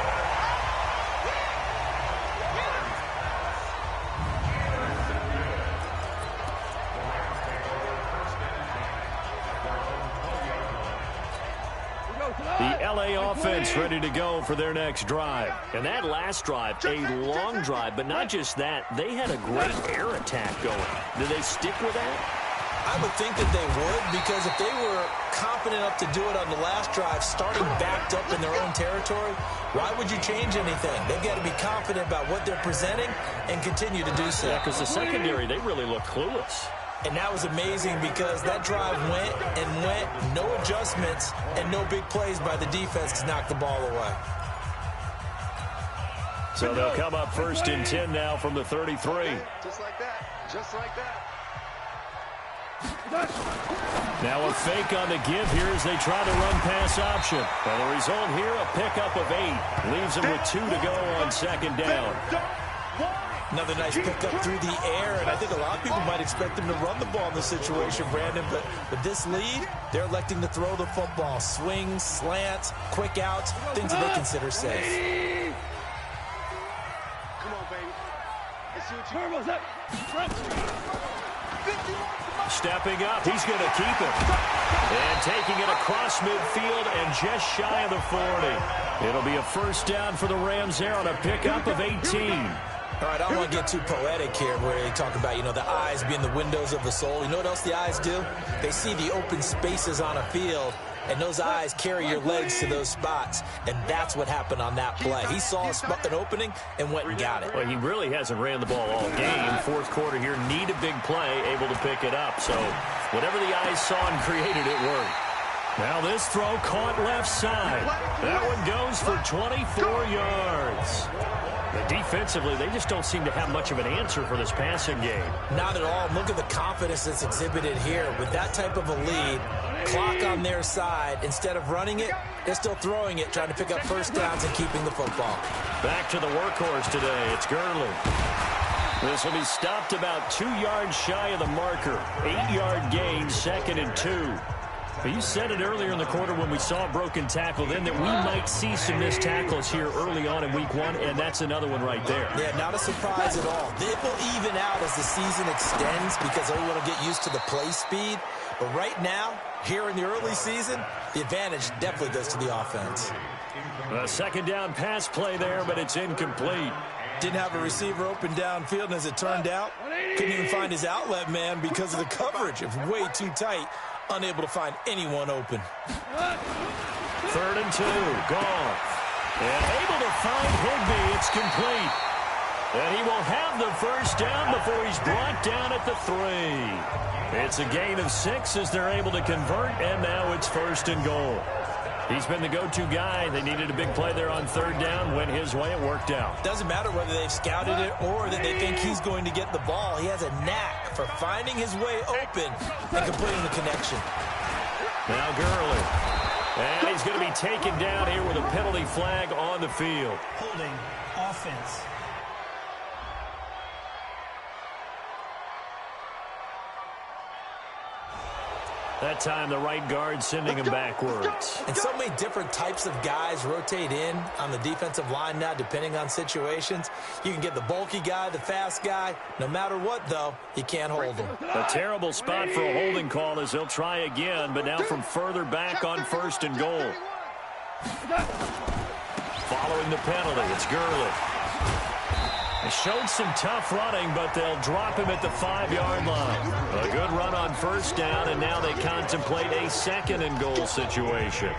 The LA offense ready to go for their next drive. And that last drive, a long drive, but not just that. They had a great air attack going. Did they stick with that? I would think that they would, because if they were confident enough to do it on the last drive, starting backed up in their own territory, why would you change anything? They've got to be confident about what they're presenting and continue to do so. Yeah, because the secondary, they really look clueless. And that was amazing because that drive went and went, no adjustments, and no big plays by the defense to knock the ball away. So they'll come up 1st and 10 now from the 33. Just like that. Just like that. Now a fake on the give here as they try to run pass option. And the result here, a pickup of 8. Leaves them with 2 to go on 2nd down. Another nice pickup through the air, and I think a lot of people might expect them to run the ball in this situation, Brandon, but with this lead, they're electing to throw the football. Swings, slants, quick outs, things that they consider safe. Come on, baby. Let's see what you Stepping up, he's going to keep it. And taking it across midfield and just shy of the 40. It'll be a first down for the Rams there on a pickup of 18. All right, I don't want to get too poetic here where they talk about, the eyes being the windows of the soul. You know what else the eyes do? They see the open spaces on a field, and those eyes carry your legs to those spots, and that's what happened on that play. He saw an opening and went and got it. Well, he really hasn't ran the ball all game. Fourth quarter here, need a big play, able to pick it up. So whatever the eyes saw and created, it worked. Now this throw caught left side. That one goes for 24 yards. But defensively, they just don't seem to have much of an answer for this passing game. Not at all. Look at the confidence that's exhibited here. With that type of a lead, clock on their side, instead of running it, they're still throwing it, trying to pick up first downs and keeping the football. Back to the workhorse today. It's Gurley. This will be stopped about 2 yards shy of the marker. 8-yard gain, 2nd and 2. But you said it earlier in the quarter when we saw a broken tackle then that we might see some missed tackles here early on in week 1, and that's another one right there. Yeah, not a surprise at all. It will even out as the season extends because everyone will get used to the play speed. But right now, here in the early season, the advantage definitely goes to the offense. A second down pass play there, but it's incomplete. Didn't have a receiver open downfield, and as it turned out, couldn't even find his outlet man because of the coverage. It was way too tight. Unable to find anyone open. 3rd and 2, gone. And able to find Higbee. It's complete. And he will have the first down before he's brought down at the 3. It's a gain of 6 as they're able to convert, and now it's 1st and goal. He's been the go-to guy. They needed a big play there on 3rd down. Went his way. It worked out. Doesn't matter whether they've scouted it or that they think he's going to get the ball. He has a knack for finding his way open and completing the connection. Now Gurley. And he's going to be taken down here with a penalty flag on the field. Holding offense. That time, the right guard sending him backwards. And so many different types of guys rotate in on the defensive line now, depending on situations. You can get the bulky guy, the fast guy. No matter what, though, you can't hold them. A terrible spot for a holding call as they'll try again, but now from further back on 1st and goal. Following the penalty, it's Gurley. They showed some tough running, but they'll drop him at the 5-yard line. A good run on 1st down, and now they contemplate a 2nd and goal situation.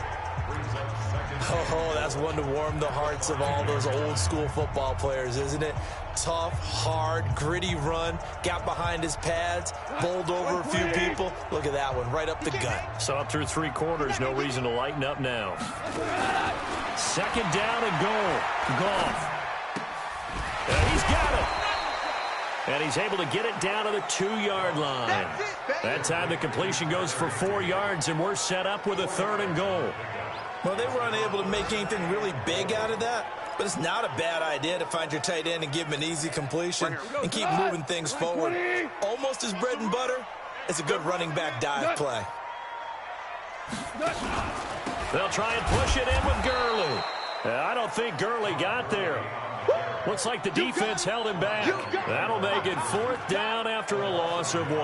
Oh, that's one to warm the hearts of all those old school football players, isn't it? Tough, hard, gritty run, got behind his pads, bowled over a few people. Look at that one, right up the gut. Saw it through 3 quarters, no reason to lighten up now. 2nd down and goal. Goff. And he's got it. And he's able to get it down to the 2-yard line. That time the completion goes for 4 yards, and we're set up with a 3rd and goal. Well, they were unable to make anything really big out of that, but it's not a bad idea to find your tight end and give him an easy completion and keep moving things forward. Almost as bread and butter as a good running back dive play. They'll try and push it in with Gurley. I don't think Gurley got there. Looks like the defense held him back. That'll make it 4th down after a loss of 1.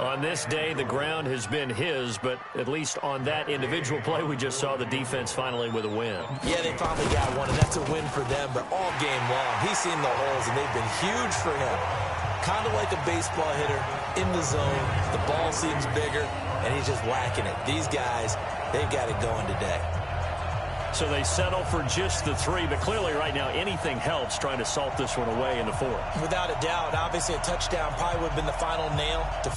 On this day, the ground has been his, but at least on that individual play, we just saw the defense finally with a win. Yeah, they finally got one, and that's a win for them, but all game long, he's seen the holes, and they've been huge for him. Kind of like a baseball hitter in the zone. The ball seems bigger, and he's just whacking it. These guys, they've got it going today. So they settle for just the 3, but clearly right now anything helps trying to salt this one away in the 4th. Without a doubt, obviously a touchdown probably would have been the final nail to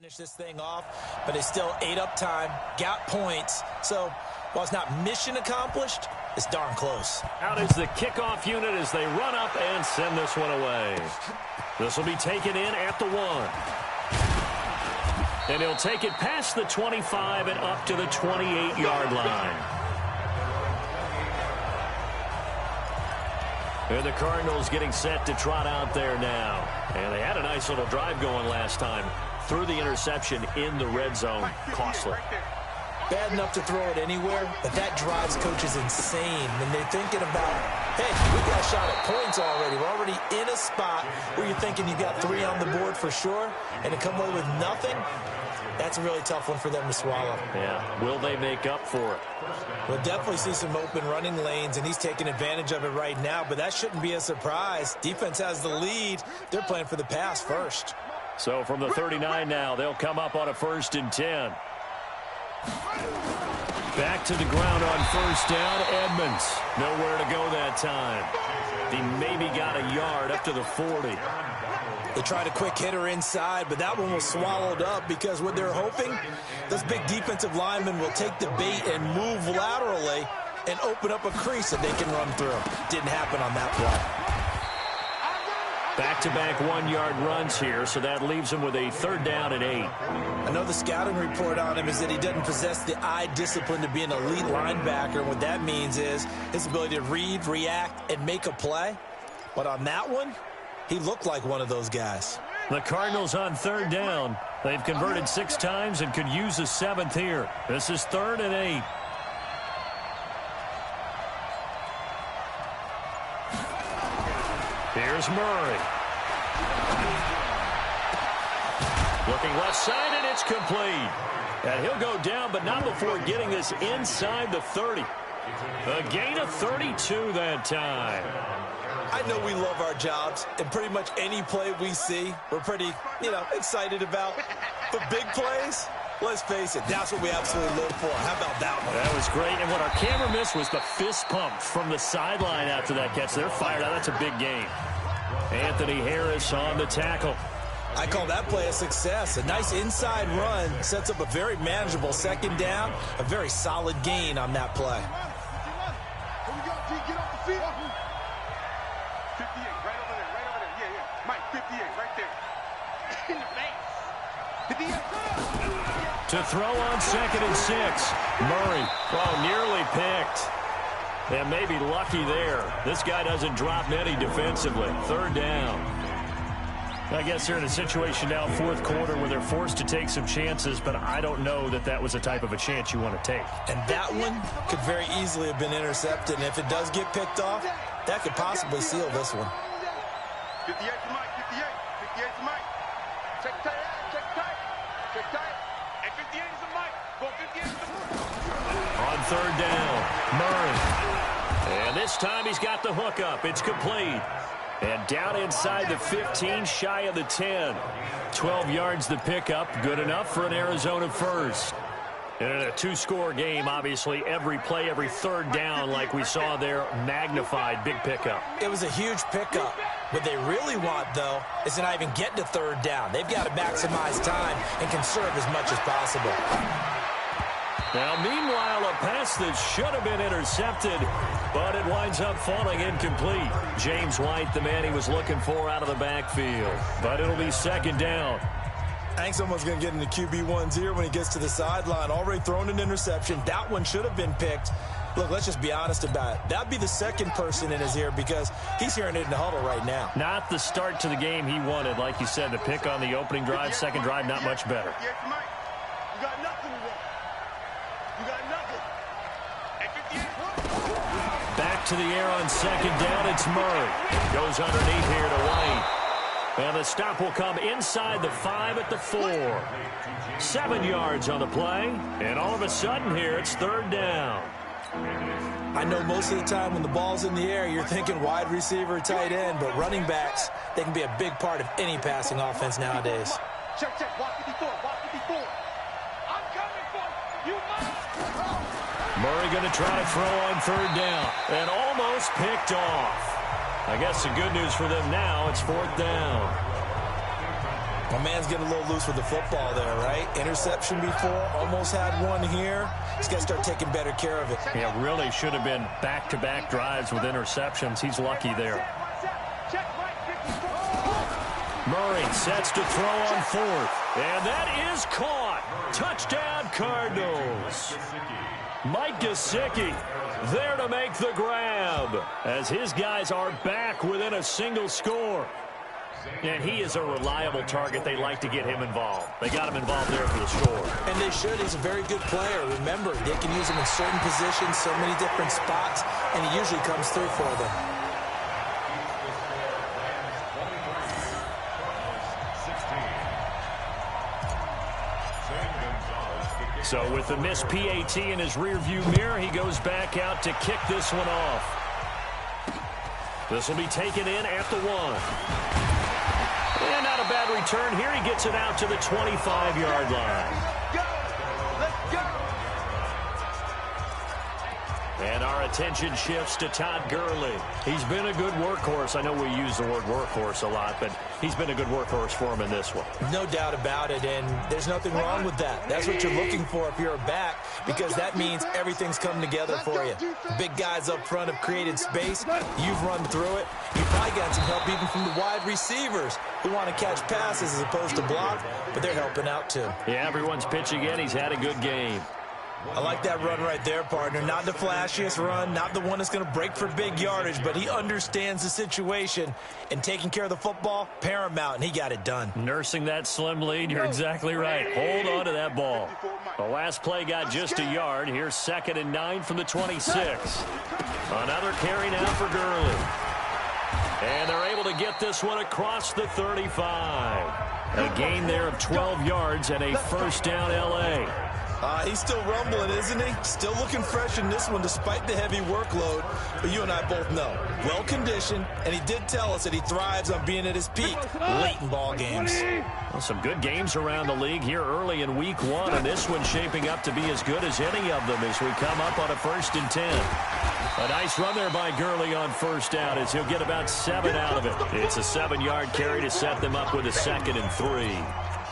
Finish this thing off, but they still ate up time, got points. So while it's not mission accomplished, it's darn close. Out is the kickoff unit as they run up and send this one away. This will be taken in at the 1. And he'll take it past the 25 and up to the 28-yard line. And the Cardinals getting set to trot out there now. And they had a nice little drive going last time. Threw the interception in the red zone. Costly. Bad enough to throw it anywhere, but that drives coaches insane when they're thinking about, hey, we got a shot at points already. We're already in a spot where you're thinking you got 3 on the board for sure, and to come away with nothing, that's a really tough one for them to swallow. Yeah, will they make up for it? We'll definitely see some open running lanes, and he's taking advantage of it right now, but that shouldn't be a surprise. Defense has the lead. They're playing for the pass first. So from the 39 now, they'll come up on a 1st and 10. Back to the ground on 1st down, Edmonds. Nowhere to go that time. He maybe got a yard up to the 40. They tried a quick hitter inside, but that one was swallowed up because what they're hoping, those big defensive linemen will take the bait and move laterally and open up a crease that they can run through. Didn't happen on that play. Back-to-back 1-yard runs here, so that leaves him with a 3rd down and 8. I know the scouting report on him is that he doesn't possess the eye discipline to be an elite linebacker, and what that means is his ability to read, react, and make a play. But on that one, he looked like one of those guys. The Cardinals on 3rd down. They've converted 6 times and could use a 7th here. This is 3rd and 8. Here's Murray. Looking left side, and it's complete. And he'll go down, but not before getting this inside the 30. A gain of 32 that time. I know we love our jobs, and pretty much any play we see, we're pretty, excited about. But big plays, let's face it, that's what we absolutely live for. How about that one? That was great, and what our camera missed was the fist pump from the sideline after that catch. They're fired out. That's a big game. Anthony Harris on the tackle. I call that play a success. A nice inside run sets up a very manageable 2nd down, a very solid gain on that play. Here we go, D, get off the field. 58, right over there. Yeah. Mike, 58, right there. In the face. 58. To throw on 2nd and 6. Murray, nearly picked. And maybe lucky there. This guy doesn't drop many defensively. 3rd down. I guess they're in a situation now, 4th quarter, where they're forced to take some chances, but I don't know that that was the type of a chance you want to take. And that one could very easily have been intercepted, and if it does get picked off, that could possibly seal this one. 58 to Mike, 58. 58 to Mike. Check tight, check tight. Check tight. And 58 is a Mike. Go 58 to On 3rd down, Murray. And this time he's got the hook up. It's complete. And down inside the 15, shy of the 10. 12 yards the pickup. Good enough for an Arizona first. And in a 2-score game, obviously, every play, every 3rd down, like we saw there, magnified. Big pickup. It was a huge pickup. What they really want, though, is to not even get to 3rd down. They've got to maximize time and conserve as much as possible. Now, meanwhile, a pass that should have been intercepted, but it winds up falling incomplete. James White, the man he was looking for out of the backfield. But it'll be 2nd down. I think someone's going to get into QB1's ear when he gets to the sideline. Already thrown an interception. That one should have been picked. Look, let's just be honest about it. That'd be the 2nd person in his ear because he's hearing it in the huddle right now. Not the start to the game he wanted. Like you said, the pick on the opening drive, 2nd drive, not much better. 58 to Mike. You got nothing today. You got nothing. And 58. Back to the air on 2nd down. It's Murray. Goes underneath here to White. And the stop will come inside the 5 at the 4. 7 yards on the play. And all of a sudden here, it's 3rd down. I know most of the time when the ball's in the air, you're thinking wide receiver, tight end, but running backs, they can be a big part of any passing offense nowadays. Check, walk 54, walk 54. I'm coming for you. Murray going to try to throw on 3rd down. And almost picked off. I guess the good news for them now, it's 4th down. My man's getting a little loose with the football there, right? Interception before, almost had one here. He's got to start taking better care of it. Yeah, really should have been back-to-back drives with interceptions. He's lucky there. Murray sets to throw on fourth. And that is caught. Touchdown, Cardinals. Mike Gesicki there to make the grab as his guys are back within a single score. And he is a reliable target. They like to get him involved. They got him involved there for the score. And they should. He's a very good player. Remember, they can use him in certain positions, so many different spots, and he usually comes through for them. So with the missed PAT in his rearview mirror, he goes back out to kick this one off. This will be taken in at the 1. And not a bad return here. He gets it out to the 25-yard line. Let's go! And our attention shifts to Todd Gurley. He's been a good workhorse. I know we use the word workhorse a lot, but he's been a good workhorse for him in this one. No doubt about it, and there's nothing wrong with that. That's what you're looking for if you're a back, because that means everything's come together for you. Big guys up front have created space. You've run through it. You've probably got some help even from the wide receivers who want to catch passes as opposed to block, but they're helping out too. Yeah, everyone's pitching in. He's had a good game. I like that run right there, partner. Not the flashiest run, not the one that's going to break for big yardage, but he understands the situation, and taking care of the football, paramount, and he got it done. Nursing that slim lead, you're exactly right. Hold on to that ball. The last play got just a yard. Here's 2nd and 9 from the 26. Another carry now for Gurley. And they're able to get this one across the 35. A gain there of 12 yards and a first down L.A. He's still rumbling, isn't he? Still looking fresh in this one despite the heavy workload. But you and I both know, well-conditioned, and he did tell us that he thrives on being at his peak late in ball games. Well, some good games around the league here early in week 1, and this one's shaping up to be as good as any of them as we come up on a 1st and 10. A nice run there by Gurley on first down as he'll get about 7 out of it. It's a 7-yard carry to set them up with a 2nd and 3.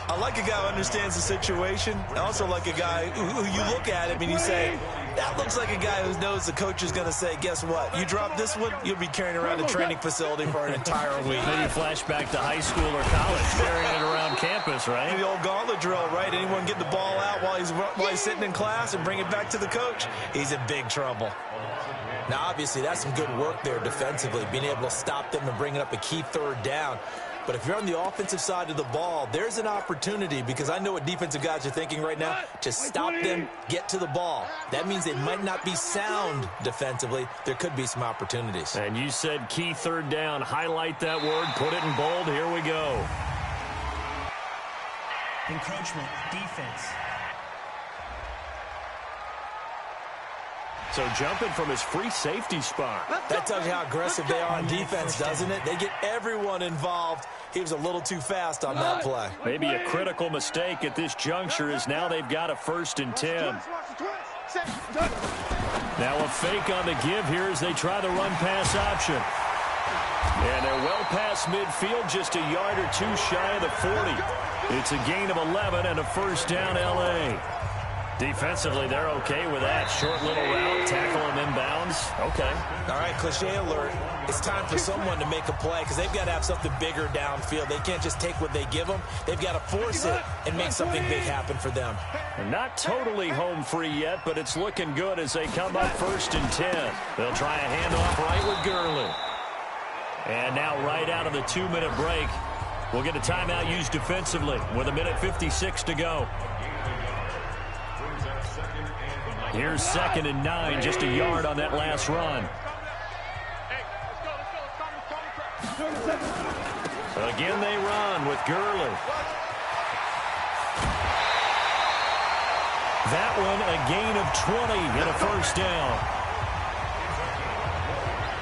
I like a guy who understands the situation. I also like a guy who you look at him and you say, that looks like a guy who knows the coach is going to say, guess what? You drop this one, you'll be carrying around a training facility for an entire week. Maybe flashback to high school or college, carrying it around campus, right? The old gauntlet drill, right? Anyone get the ball out while he's sitting in class and bring it back to the coach? He's in big trouble. Now, obviously, that's some good work there defensively, being able to stop them and bringing up a key 3rd down. But if you're on the offensive side of the ball, there's an opportunity, because I know what defensive guys are thinking right now, to stop them, get to the ball. That means they might not be sound defensively. There could be some opportunities. And you said key 3rd down. Highlight that word. Put it in bold. Here we go. Encroachment, defense. So jumping from his free safety spot. That tells you how aggressive they are on defense, doesn't it? They get everyone involved. He was a little too fast on that play. Maybe a critical mistake at this juncture is now they've got a 1st and 10. Now a fake on the give here as they try the run-pass option. And they're well past midfield, just a yard or 2 shy of the 40. It's a gain of 11 and a first down L.A. Defensively, they're okay with that. Short little route, tackle him inbounds. Okay. All right, cliche alert. It's time for someone to make a play because they've got to have something bigger downfield. They can't just take what they give them. They've got to force it and make something big happen for them. They're not totally home free yet, but it's looking good as they come up 1st and 10. They'll try a handoff right with Gurley. And now right out of the 2-minute break, we'll get a timeout used defensively with 1:56 to go. Here's 2nd and 9, just a yard on that last run. Again they run with Gurley. That one a gain of 20 and a first down.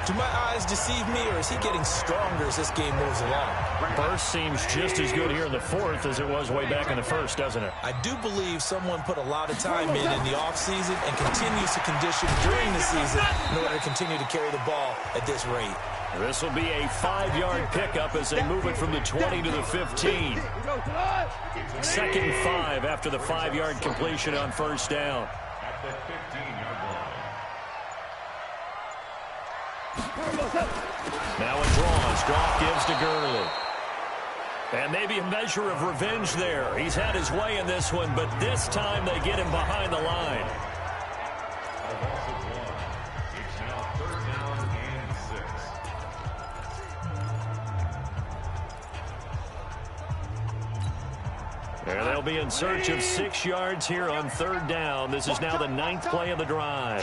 Do my eyes deceive me, or is he getting stronger as this game moves along? Burst seems just as good here in the 4th as it was way back in the 1st, doesn't it? I do believe someone put a lot of time in the offseason and continues to condition during the season in order to continue to carry the ball at this rate. This will be a 5-yard pickup as they move it from the 20 to the 15. Second and 5 after the 5-yard completion on first down. At the 15-yard line. Now it draws. Goff gives to Gurley. And maybe a measure of revenge there. He's had his way in this one, but this time they get him behind the line. It's now 3rd down and 6. There they'll be in search of 6 yards here on 3rd down. This is now the 9th play of the drive.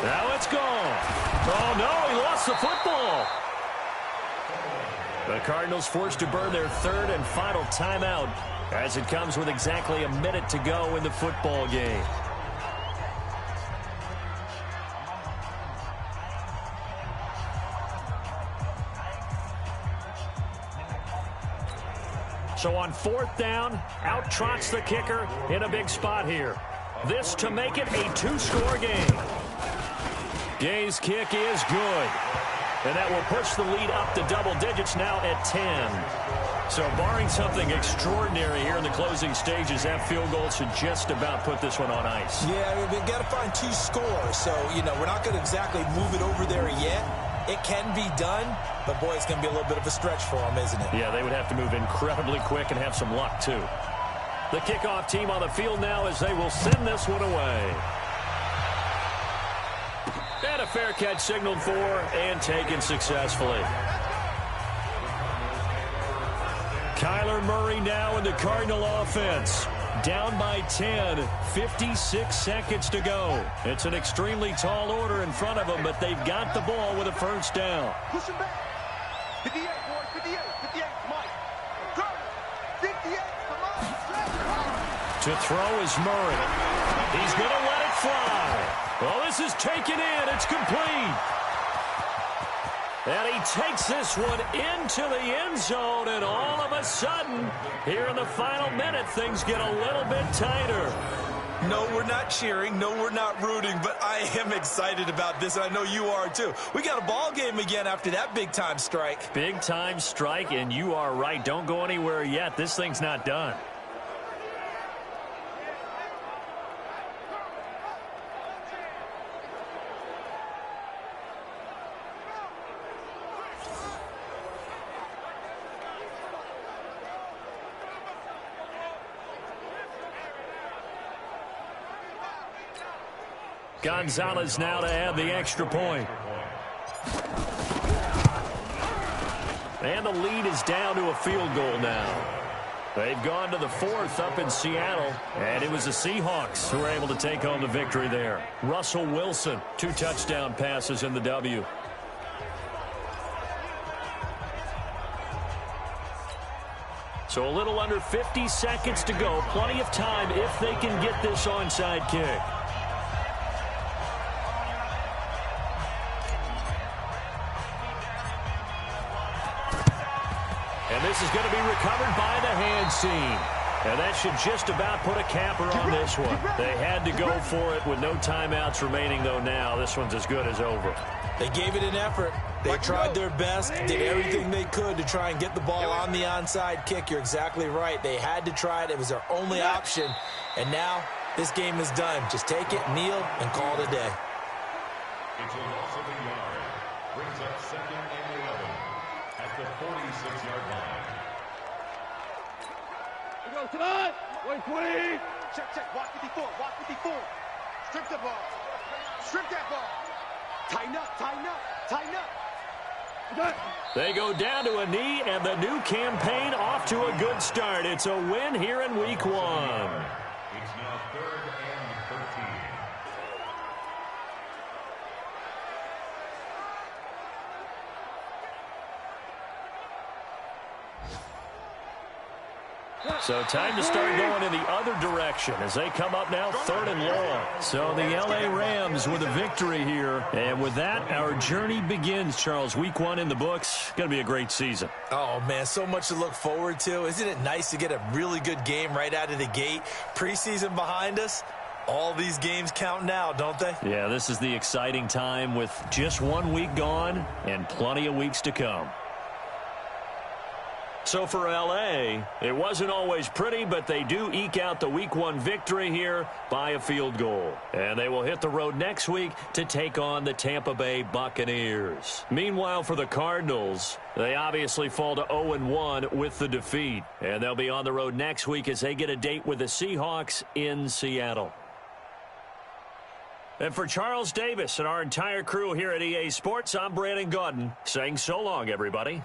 Now it's gone. Oh, no, he lost the football. The Cardinals forced to burn their 3rd and final timeout as it comes with exactly a minute to go in the football game. So on 4th down, out trots the kicker in a big spot here. This to make it a 2-score game. Gay's kick is good. And that will push the lead up to double digits now at 10. So barring something extraordinary here in the closing stages, that field goal should just about put this one on ice. Yeah, they've got to find 2 scores. So, we're not going to exactly move it over there yet. It can be done, but, boy, it's going to be a little bit of a stretch for them, isn't it? Yeah, they would have to move incredibly quick and have some luck, too. The kickoff team on the field now as they will send this one away. And a fair catch signaled for and taken successfully. Kyler Murray now in the Cardinal offense. Down by 10, 56 seconds to go. It's an extremely tall order in front of them, but they've got the ball with a first down. Push him back. 58, boys, 58, 58, Mike. Go. 58, come on. To throw is Murray. He's going to let it fly. Well, this is taken in. It's complete. And he takes this one into the end zone, and all of a sudden, here in the final minute, things get a little bit tighter. No, we're not cheering. No, we're not rooting, but I am excited about this, and I know you are too. We got a ball game again after that big-time strike. Big-time strike, and you are right. Don't go anywhere yet. This thing's not done. Gonzalez now to add the extra point. And the lead is down to a field goal now. They've gone to the 4th up in Seattle, and it was the Seahawks who were able to take home the victory there. Russell Wilson, 2 touchdown passes in the W. So a little under 50 seconds to go. Plenty of time if they can get this onside kick. And this is going to be recovered by the hands team. And that should just about put a capper on this one. They had to go for it with no timeouts remaining, though now this one's as good as over. They gave it an effort. They tried their best, did everything they could to try and get the ball on the onside kick. You're exactly right. They had to try it. It was their only option. And now this game is done. Just take it, kneel, and call it a day. It's a loss of a yard. Brings up 2nd and 11 at the 46-yard line. We go tonight. Wait, 20. Check. Walk 54. Walk 54. Strip the ball. Strip that ball. Tighten up. They go down to a knee, and the new campaign off to a good start. It's a win here in Week 1. It's now 3rd and 13. So time to start going in the other direction as they come up now 3rd and long. So the L.A. Rams with a victory here. And with that, our journey begins, Charles. Week 1 in the books. Going to be a great season. Oh, man, so much to look forward to. Isn't it nice to get a really good game right out of the gate? Preseason behind us. All these games count now, don't they? Yeah, this is the exciting time with just 1 week gone and plenty of weeks to come. So for L.A., it wasn't always pretty, but they do eke out the Week 1 victory here by a field goal. And they will hit the road next week to take on the Tampa Bay Buccaneers. Meanwhile, for the Cardinals, they obviously fall to 0-1 with the defeat. And they'll be on the road next week as they get a date with the Seahawks in Seattle. And for Charles Davis and our entire crew here at EA Sports, I'm Brandon Gaudin saying so long, everybody.